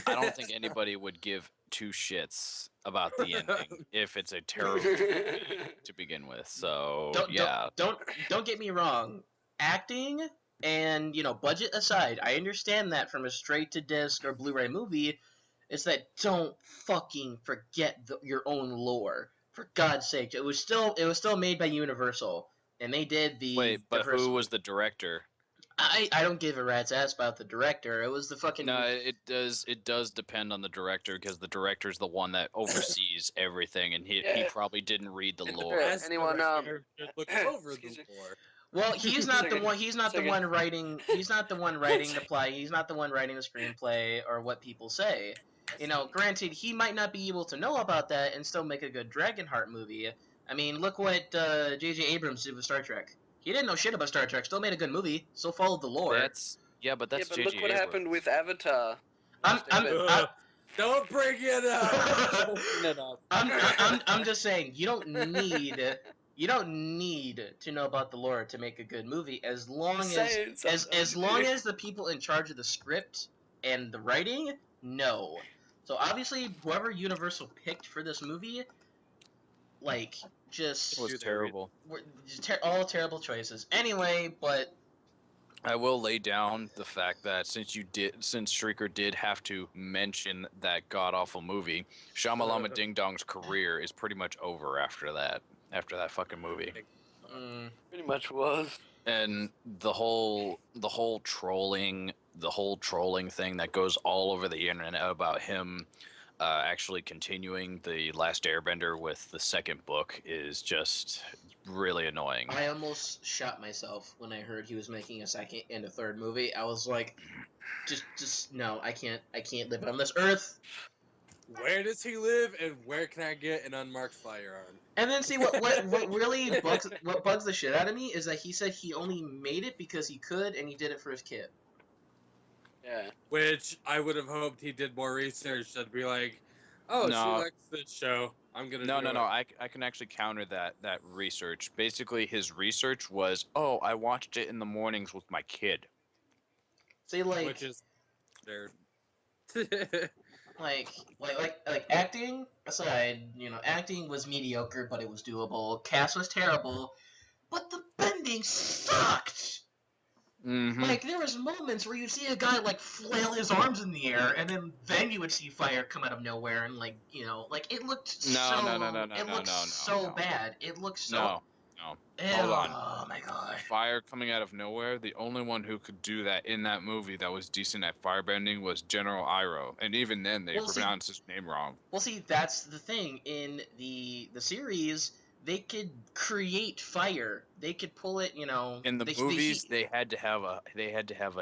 I don't think anybody would give two shits about the ending if it's a terrible movie to begin with. So yeah, Don't get me wrong. Acting and budget aside, I understand that from a straight to disc or Blu-ray movie. Is that don't fucking forget your own lore. For God's sake, it was still made by Universal, and they did the wait, but first. who was the director? I don't give a rat's ass about the director. It was the fucking. No, it does depend on the director because the director's the one that oversees everything, and he Yeah. probably didn't read the And the lore. best Anyone, director should look over excuse the me. lore. Well, he's not the Second. one. He's not the Second. one writing. He's not the one writing the play. He's not the one writing the screenplay or what people say. Granted, he might not be able to know about that and still make a good Dragonheart movie. I mean, look what J.J. Abrams did with Star Trek. He didn't know shit about Star Trek. Still made a good movie. Still followed the lore. But that's Yeah, J.J. but look what Abrams. happened with Avatar. I'm Don't bring it up. I'm just saying you don't need to know about the lore to make a good movie as long as long as the people in charge of the script and the writing know. So obviously whoever Universal picked for this movie, like just It was terrible. all terrible choices. Anyway, but I will lay down the fact that since Streaker did have to mention that god awful movie, Shamalama Ding Dong's career is pretty much over after that fucking movie. Pretty much was. And the whole trolling thing that goes all over the internet about him actually continuing the Last Airbender with the second book is just really annoying. I almost shot myself when I heard he was making a second and a third movie. I was like, just no, I can't live on this earth. Where does he live, and where can I get an unmarked firearm? And then see what really bugs the shit out of me is that he said he only made it because he could and he did it for his kid. Yeah. Which I would have hoped he did more research to be like, oh, No. she likes this show. I'm gonna No. do it. I can actually counter that research. Basically, his research was, oh, I watched it in the mornings with my kid. See, like, Which is there. like acting aside, acting was mediocre, but it was doable. Cast was terrible, but the bending sucked. Mm-hmm. Like, there was moments where you'd see a guy, like, flail his arms in the air, and then you would see fire come out of nowhere, and, like, it looked so bad. It looked so... No. Hold on. Oh, my God. Fire coming out of nowhere. The only one who could do that in that movie that was decent at firebending was General Iroh, and even then they pronounced his name wrong. Well, see, that's the thing. In the series, they could create fire. They could pull it, In the movies, they had to have a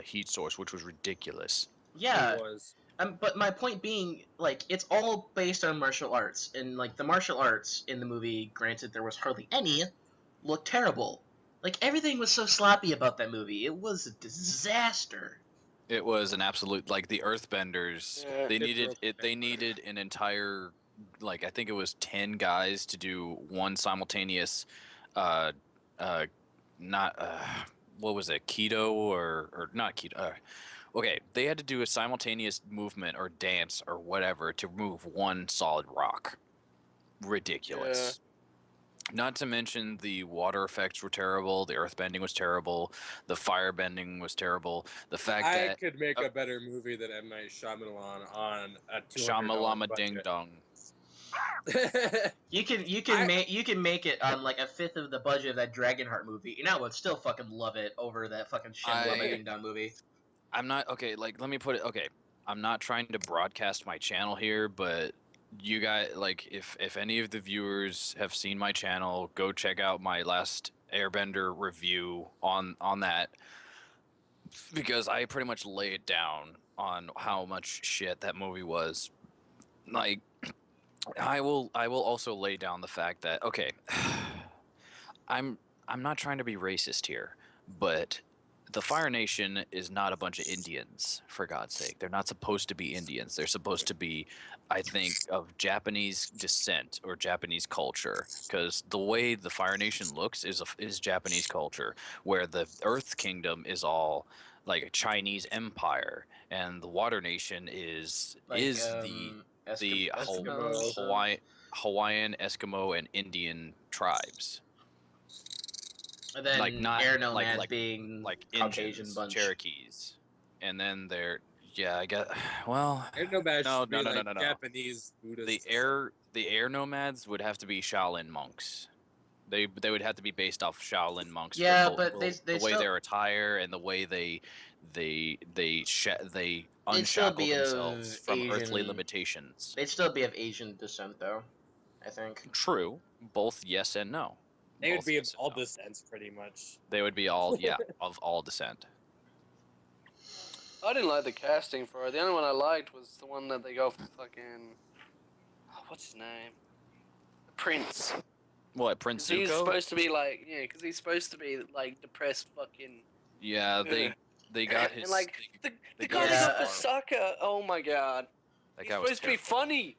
heat source, which was ridiculous. Yeah. It was. But my point being, like, it's all based on martial arts, and, like, the martial arts in the movie, granted there was hardly any, looked terrible. Like, everything was so sloppy about that movie. It was a disaster. It was an absolute, like, the Earthbenders. Yeah, they needed an entire, like, I think it was 10 guys to do one simultaneous, what was it, keto or not keto? Okay, they had to do a simultaneous movement or dance or whatever to move one solid rock. Ridiculous. Not to mention the water effects were terrible, the earthbending was terrible, the firebending was terrible. The fact I that could make a better movie than M. Night Shyamalan on a $200 Shamalama budget. Ding Dong. You can make it on like a fifth of the budget of that Dragonheart movie, and I would still fucking love it over that fucking Shenanigans Ding Dong movie. I'm not okay. Like, let me put it. Okay, I'm not trying to broadcast my channel here, but you guys, like, if any of the viewers have seen my channel, go check out my last Airbender review on that, because I pretty much lay it down on how much shit that movie was. Like, I will also lay down the fact that okay, I'm not trying to be racist here, but the Fire Nation is not a bunch of Indians, for God's sake. They're not supposed to be Indians. They're supposed to be, I think, of Japanese descent or Japanese culture, because the way the Fire Nation looks is Japanese culture, where the Earth Kingdom is all like a Chinese empire, and the Water Nation is Like the Eskimos. Hawaiian, Eskimo, and Indian tribes. And then Like not air nomads being like Caucasian Indians, bunch. Cherokees, and then they're I guess well Air nomads no should be no no like no no. Japanese Buddhists. The air nomads would have to be Shaolin monks. They would have to be based off Shaolin monks. Yeah, for but they the way still, their attire and the way they they'd still unshackle be themselves of from earthly Asian. limitations. They'd still be of Asian descent, though. I think. True, both yes and no. They would Both be yes of all and no. descents, pretty much. They would be all of all descent. I didn't like the casting for it. The only one I liked was the one that they got for fucking. Oh, what's his name? The Prince. What, Prince 'Cause he's Zuko? supposed to be like, yeah, because he's supposed to be like depressed fucking. Yeah, they got his And like the they guy got they his got for farm. Sokka. Oh my god. That He's guy was supposed to be terrible. funny.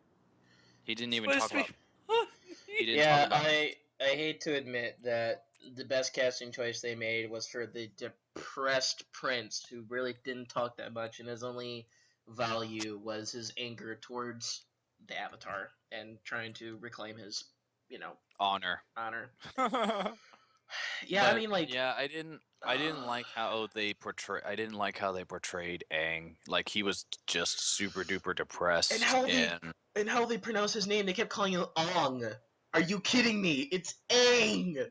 He didn't He's even talk supposed about. to He be. didn't Yeah, talk about. I hate to admit that the best casting choice they made was for the depressed prince who really didn't talk that much, and his only value was his anger towards the Avatar and trying to reclaim his, honor. honor. Yeah, Yeah, I mean, like, I didn't like how they portrayed Aang. Like he was just super duper depressed and how they pronounce his name. They kept calling him Ong. Are you kidding me? It's Aang.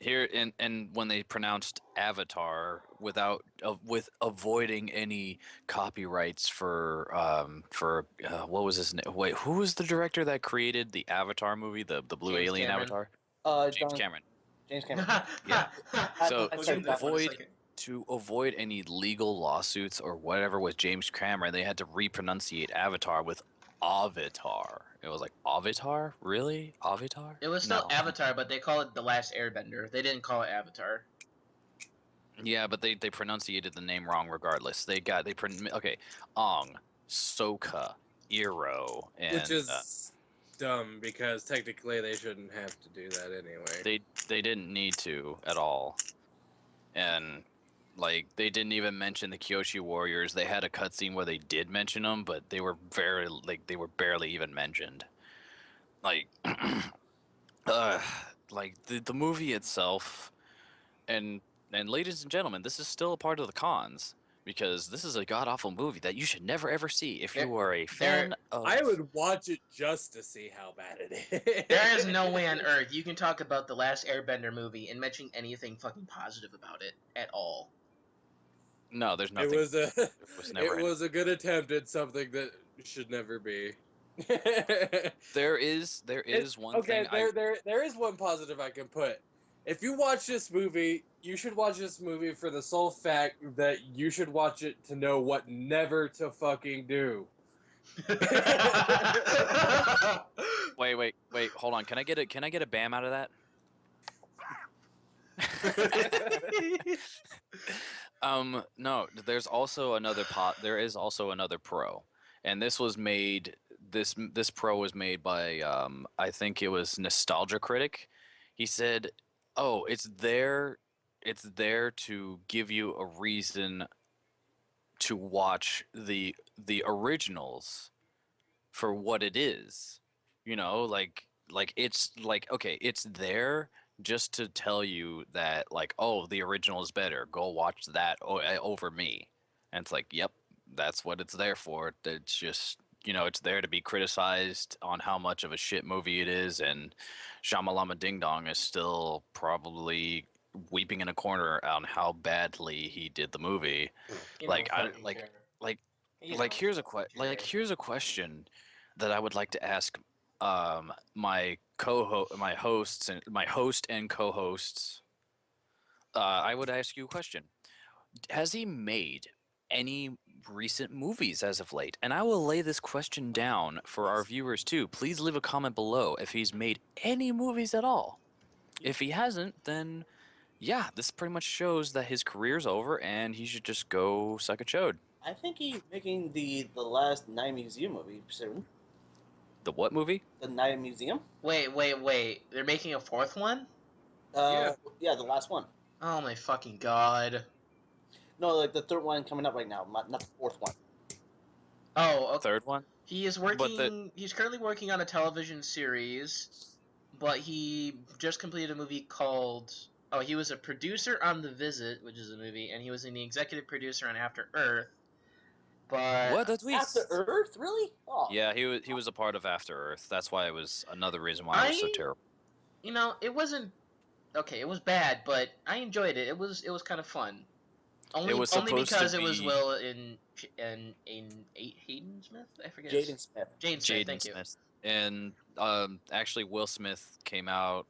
here and when they pronounced Avatar with avoiding any copyrights for what was his name? Wait, who was the director that created the Avatar movie, the blue James alien Cameron. Avatar? James Cameron. James Cameron. Yeah. So That's to right, that one avoid any legal lawsuits or whatever with James Cameron, they had to repronunciate Avatar with Avatar. It was like Avatar, really? Avatar? It was still No. Avatar, but they call it The Last Airbender. They didn't call it Avatar. Yeah, but they pronunciated the name wrong regardless. Okay, Ong, Sokka, Iroh, and Which is dumb, because technically they shouldn't have to do that anyway. they didn't need to at all. And like they didn't even mention the Kyoshi Warriors. They had a cutscene where they did mention them, but they were barely even mentioned. Like like the movie itself, and ladies and gentlemen, this is still a part of the cons, because this is a god awful movie that you should never ever see if you are a fan of. I would watch it just to see how bad it is. There is no way on earth you can talk about The Last Airbender movie and mention anything fucking positive about it at all. No, there's nothing. It was a good attempt at something that should never be. There is one thing. There is one positive I can put. If you watch this movie, you should watch this movie for the sole fact that you should watch it to know what never to fucking do. Wait, hold on. Can I get a bam out of that? No, there's also another there is also another pro. And this was made this pro was made by I think it was Nostalgia Critic. He said, "Oh, it's there to give you a reason to watch the originals for what it is." You know, like it's like, okay, it's there just to tell you that, like, oh, the original is better. Go watch that over me. And it's like, yep, that's what it's there for. It's just, it's there to be criticized on how much of a shit movie it is, and Shamalama Ding Dong is still probably weeping in a corner on how badly he did the movie. Here's a question that I would like to ask my host and co-hosts. I would ask you a question. Has he made any recent movies as of late. And I will lay this question down for our viewers too. Please leave a comment below if he's made any movies at all. If he hasn't, then yeah, this pretty much shows that his career's over and he should just go suck a chode. I think he's making the last Night Museum movie soon. The what movie? The Night Museum. Wait. They're making a fourth one? Yeah, the last one. Oh my fucking god. No, like the third one coming up right now, not the fourth one. Oh, okay. Third one? He is working. He's currently working on a television series, but he just completed a movie called. Oh, he was a producer on The Visit, which is a movie, and he was the executive producer on After Earth. But What? That's weird. After Earth, really? Oh. Yeah, he was a part of After Earth. That's why it was another reason why it was so terrible. You know, it wasn't okay. It was bad, but I enjoyed it. It was kind of fun. Only because it was Will and Hayden Smith. I forget. Jaden Smith. Jaden Smith. Thank you. And actually, Will Smith came out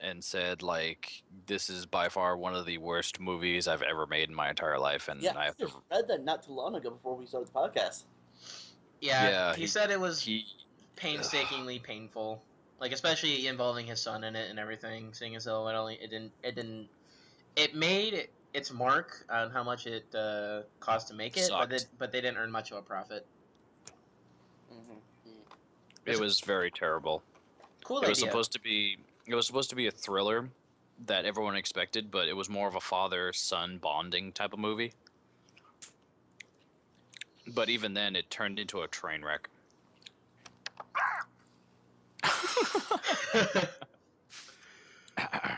and said like, "This is by far one of the worst movies I've ever made in my entire life." And Yeah, I just read that not too long ago before we started the podcast. Yeah, he said it was painstakingly painful, like especially involving his son in it and everything. Seeing as though it made its mark on how much it cost to make it, but they didn't earn much of a profit. Mm-hmm. It was very terrible. Cool idea. It was supposed to be a thriller that everyone expected, but it was more of a father-son bonding type of movie. But even then, it turned into a train wreck.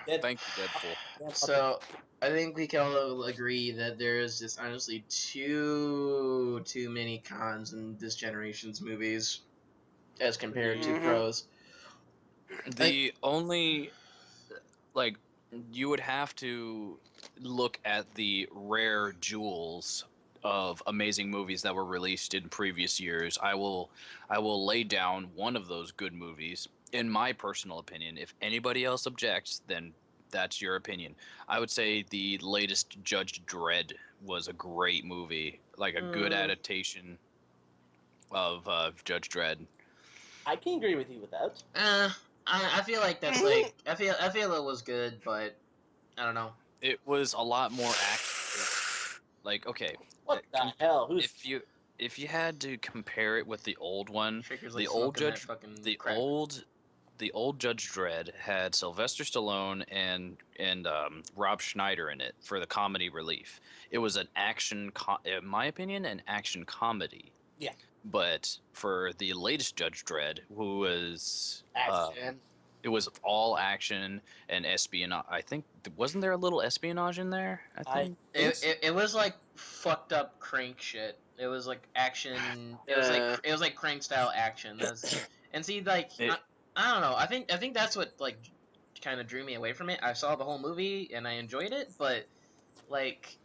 Thank you, Deadpool. So, I think we can all agree that there's just honestly too many cons in this generation's movies as compared to pros. The only, like, you would have to look at the rare jewels of amazing movies that were released in previous years. I will lay down one of those good movies, in my personal opinion. If anybody else objects, then that's your opinion. I would say the latest Judge Dredd was a great movie, like a good adaptation of Judge Dredd. I can agree with you with that. I feel like that's like I feel it was good, but I don't know. It was a lot more action. Like, okay, What the hell? if you had to compare it with the old one, Tricker's, the like, old smoking Judge, that fucking the crack. old Judge Dredd had Sylvester Stallone and Rob Schneider in it for the comedy relief. It was an action, in my opinion, an action comedy. Yeah. But for the latest Judge Dredd, who was Action. it was all action and espionage. I think wasn't there a little espionage in there? I think It was like fucked up crank shit. It was like action. It was like crank style action. And see, like I don't know. I think that's what like kind of drew me away from it. I saw the whole movie and I enjoyed it, but like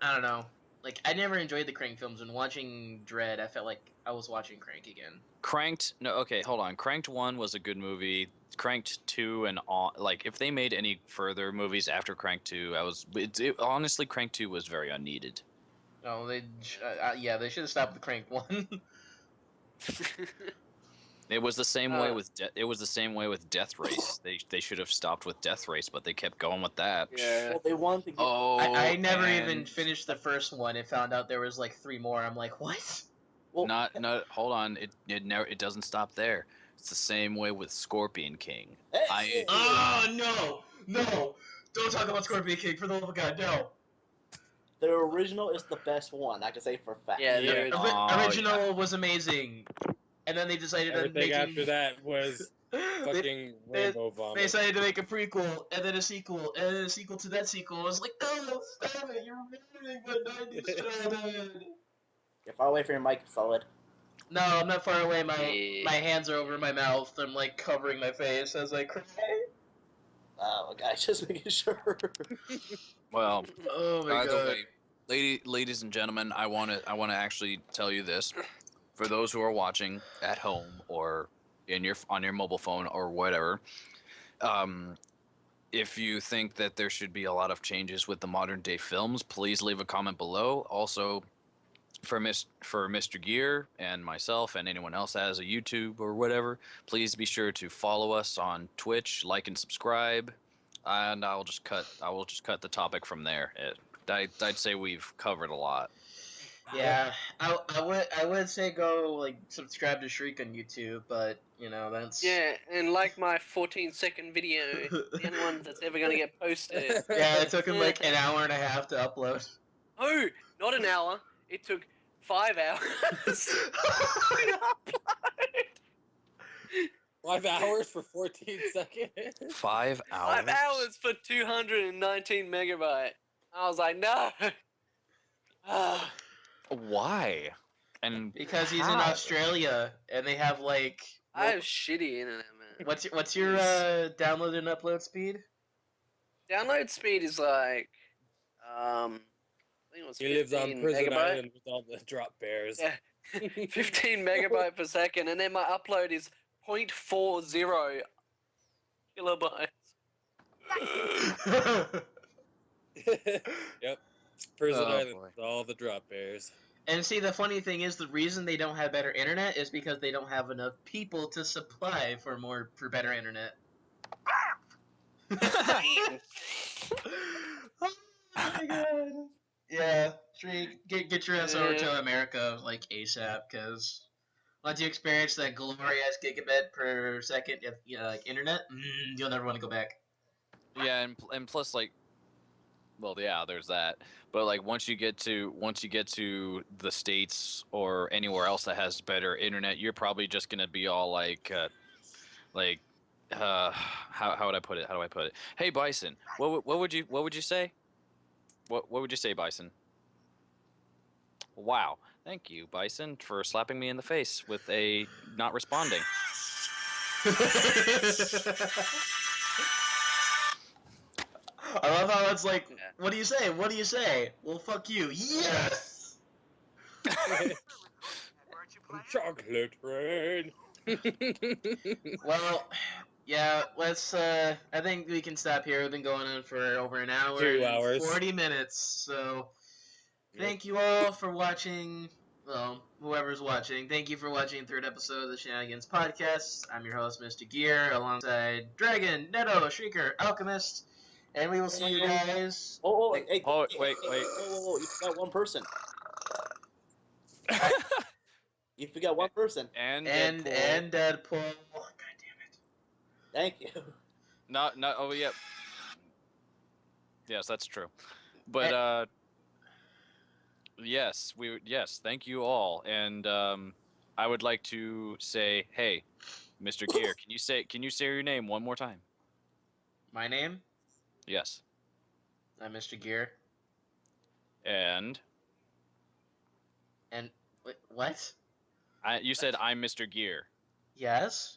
I don't know. Like I never enjoyed the Crank films, and watching Dredd, I felt like I was watching Crank again. Cranked. No, okay, hold on. Cranked 1 was a good movie. Cranked 2 and all, like if they made any further movies after Crank 2, honestly Crank 2 was very unneeded. No, they should have stopped the Crank one. It was the same way with Death Race. They should have stopped with Death Race, but they kept going with that. Yeah. Well, they wanted to get. I never even finished the first one and found out there was like 3 more. I'm like, what? Well, Hold on. It doesn't stop there. It's the same way with Scorpion King. Hey, Oh no! Don't talk about Scorpion King, for the love of God, no. the original is the best one. I can say for a fact. Yeah, The original was amazing, and then they decided on Everything making. after that was fucking rainbow vomit. They decided to make a prequel, and then a sequel, and then a sequel to that sequel. I was like, no, stop it! You're ruining my 90s childhood. You're far away from your mic, solid. No, I'm not far away. My hands are over my mouth. I'm like covering my face as I cry. Oh, guys, just making sure. Well, Oh my by the god. way, ladies and gentlemen, I want to actually tell you this for those who are watching at home or on your mobile phone or whatever. If you think that there should be a lot of changes with the modern day films, please leave a comment below. Also, for Mr. Gear and myself and anyone else that has a YouTube or whatever, please be sure to follow us on Twitch, like and subscribe, and I will just cut the topic from there. I'd say we've covered a lot. Yeah, I would say go like subscribe to Shriek on YouTube, but you know that's Yeah, and like my 14-second video, the only one that's ever gonna get posted. yeah. It took him like an hour and a half to upload. Oh, not an hour. It took 5 hours to upload. 5 hours for 14 seconds? 5 hours. 5 hours for 219 megabyte. I was like, no. Why? And Because he's in how? Australia and they have like I have shitty internet, man. what's your download and upload speed? Download speed is like, I think it was He lives on 15 Prison megabyte. Island with all the drop bears. Yeah, 15 megabyte per second, and then my upload is 0.40 kilobytes. Yep. Prison Oh, Island boy. with all the drop bears. And see, the funny thing is, the reason they don't have better internet is because they don't have enough people to supply for better internet. Oh my god. Yeah, Shriek, get your ass over to America like ASAP, because once you experience that glorious gigabit per second, like internet, you'll never want to go back. Yeah, and plus like, well, yeah, there's that. But like once you get to the States or anywhere else that has better internet, you're probably just gonna be all like how would I put it? How do I put it? Hey, Bison, what would you say? What would you say, Bison? Wow, thank you, Bison, for slapping me in the face with a not responding. I love how it's like, what do you say? What do you say? Well, fuck you. Yes! Chocolate rain. Well, yeah, let's, I think we can stop here. We've been going on for over an hour 2 and hours. 40 minutes, so thank you all for watching. Well, whoever's watching, thank you for watching the third episode of the Shenanigans podcast. I'm your host, Mr. Gear, alongside Dragon, Neto, Shrieker, Alchemist, and we will see you guys. Hey, Oh, wait. Whoa, you forgot one person. You forgot one person. And And Deadpool. Deadpool. Oh, God damn it. Thank you. No, oh, yeah. Yes, that's true. But, yes, thank you all. And, I would like to say, hey, Mr. Gear, can you say your name one more time? My name? Yes. I'm Mr. Gear. And Wait, what? you said I'm Mr. Gear. Yes?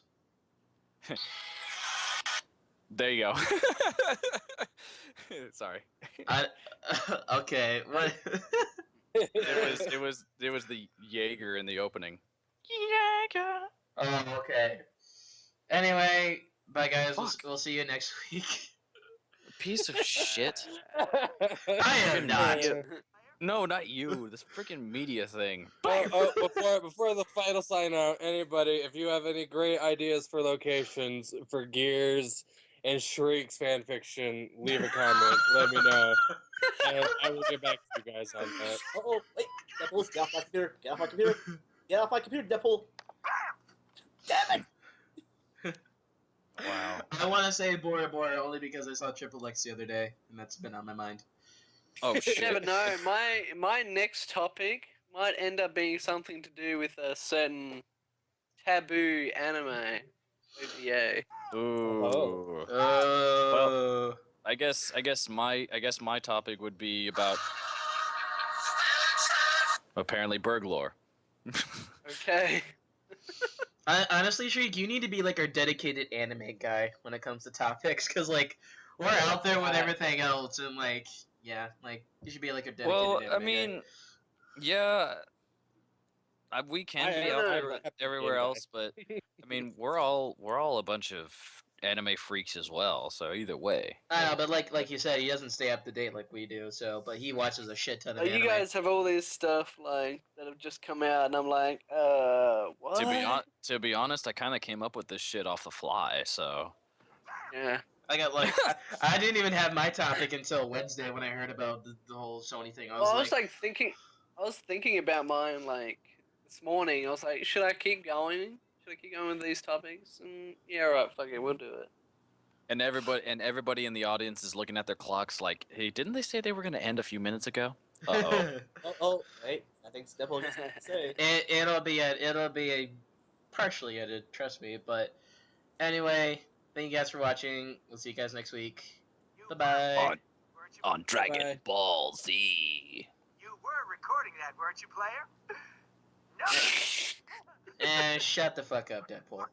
There you go. Sorry. Okay, what? It was the Jaeger in the opening. Jaeger. Oh, okay. Anyway, bye guys. Fuck. We'll see you next week. Piece of shit. I am not. No, not you. This freaking media thing. Before the final sign out, anybody, if you have any great ideas for locations for Gears and Shriek's fanfiction, leave a comment. Let me know, and I will get back to you guys on that. Oh, wait. Deadpool, get off my computer. Get off my computer. Get off my computer, Deadpool. Damn it! Wow. I want to say Bora Bora only because I saw Triple X the other day, and that's been on my mind. Oh You shit. never know. My next topic might end up being something to do with a certain taboo anime OVA. Ooh. Oh. I guess my topic would be about apparently burglor. Okay. Honestly, Shriek, you need to be like our dedicated anime guy when it comes to topics, because like we're out there with everything else, and like yeah, like you should be like a dedicated Well, anime I mean, guy. yeah, we can I be am out a there happy everywhere game guy. else, but I mean, we're all a bunch of anime freaks as well. So either way, I know, but like you said, he doesn't stay up to date like we do. So, but he watches a shit ton of Like, anime. you guys have all this stuff like that have just come out, and I'm like, what? to be honest, I kind of came up with this shit off the fly. So Yeah. I got like I didn't even have my topic until Wednesday when I heard about the whole Sony thing. I was Well, I like, was thinking about mine like this morning. I was like, should I keep going? Should I keep going with these topics? And yeah, right, fuck it, we'll do it. and everybody in the audience is looking at their clocks like, hey, didn't they say they were gonna end a few minutes ago? Wait, I think Stepple just had to say. it'll be a partially edited, trust me. But anyway, thank you guys for watching. We'll see you guys next week. Bye bye. Weren't you, On Dragon Bye. Ball Z. you were recording that, weren't you, player? No. And shut the fuck up, Deadpool.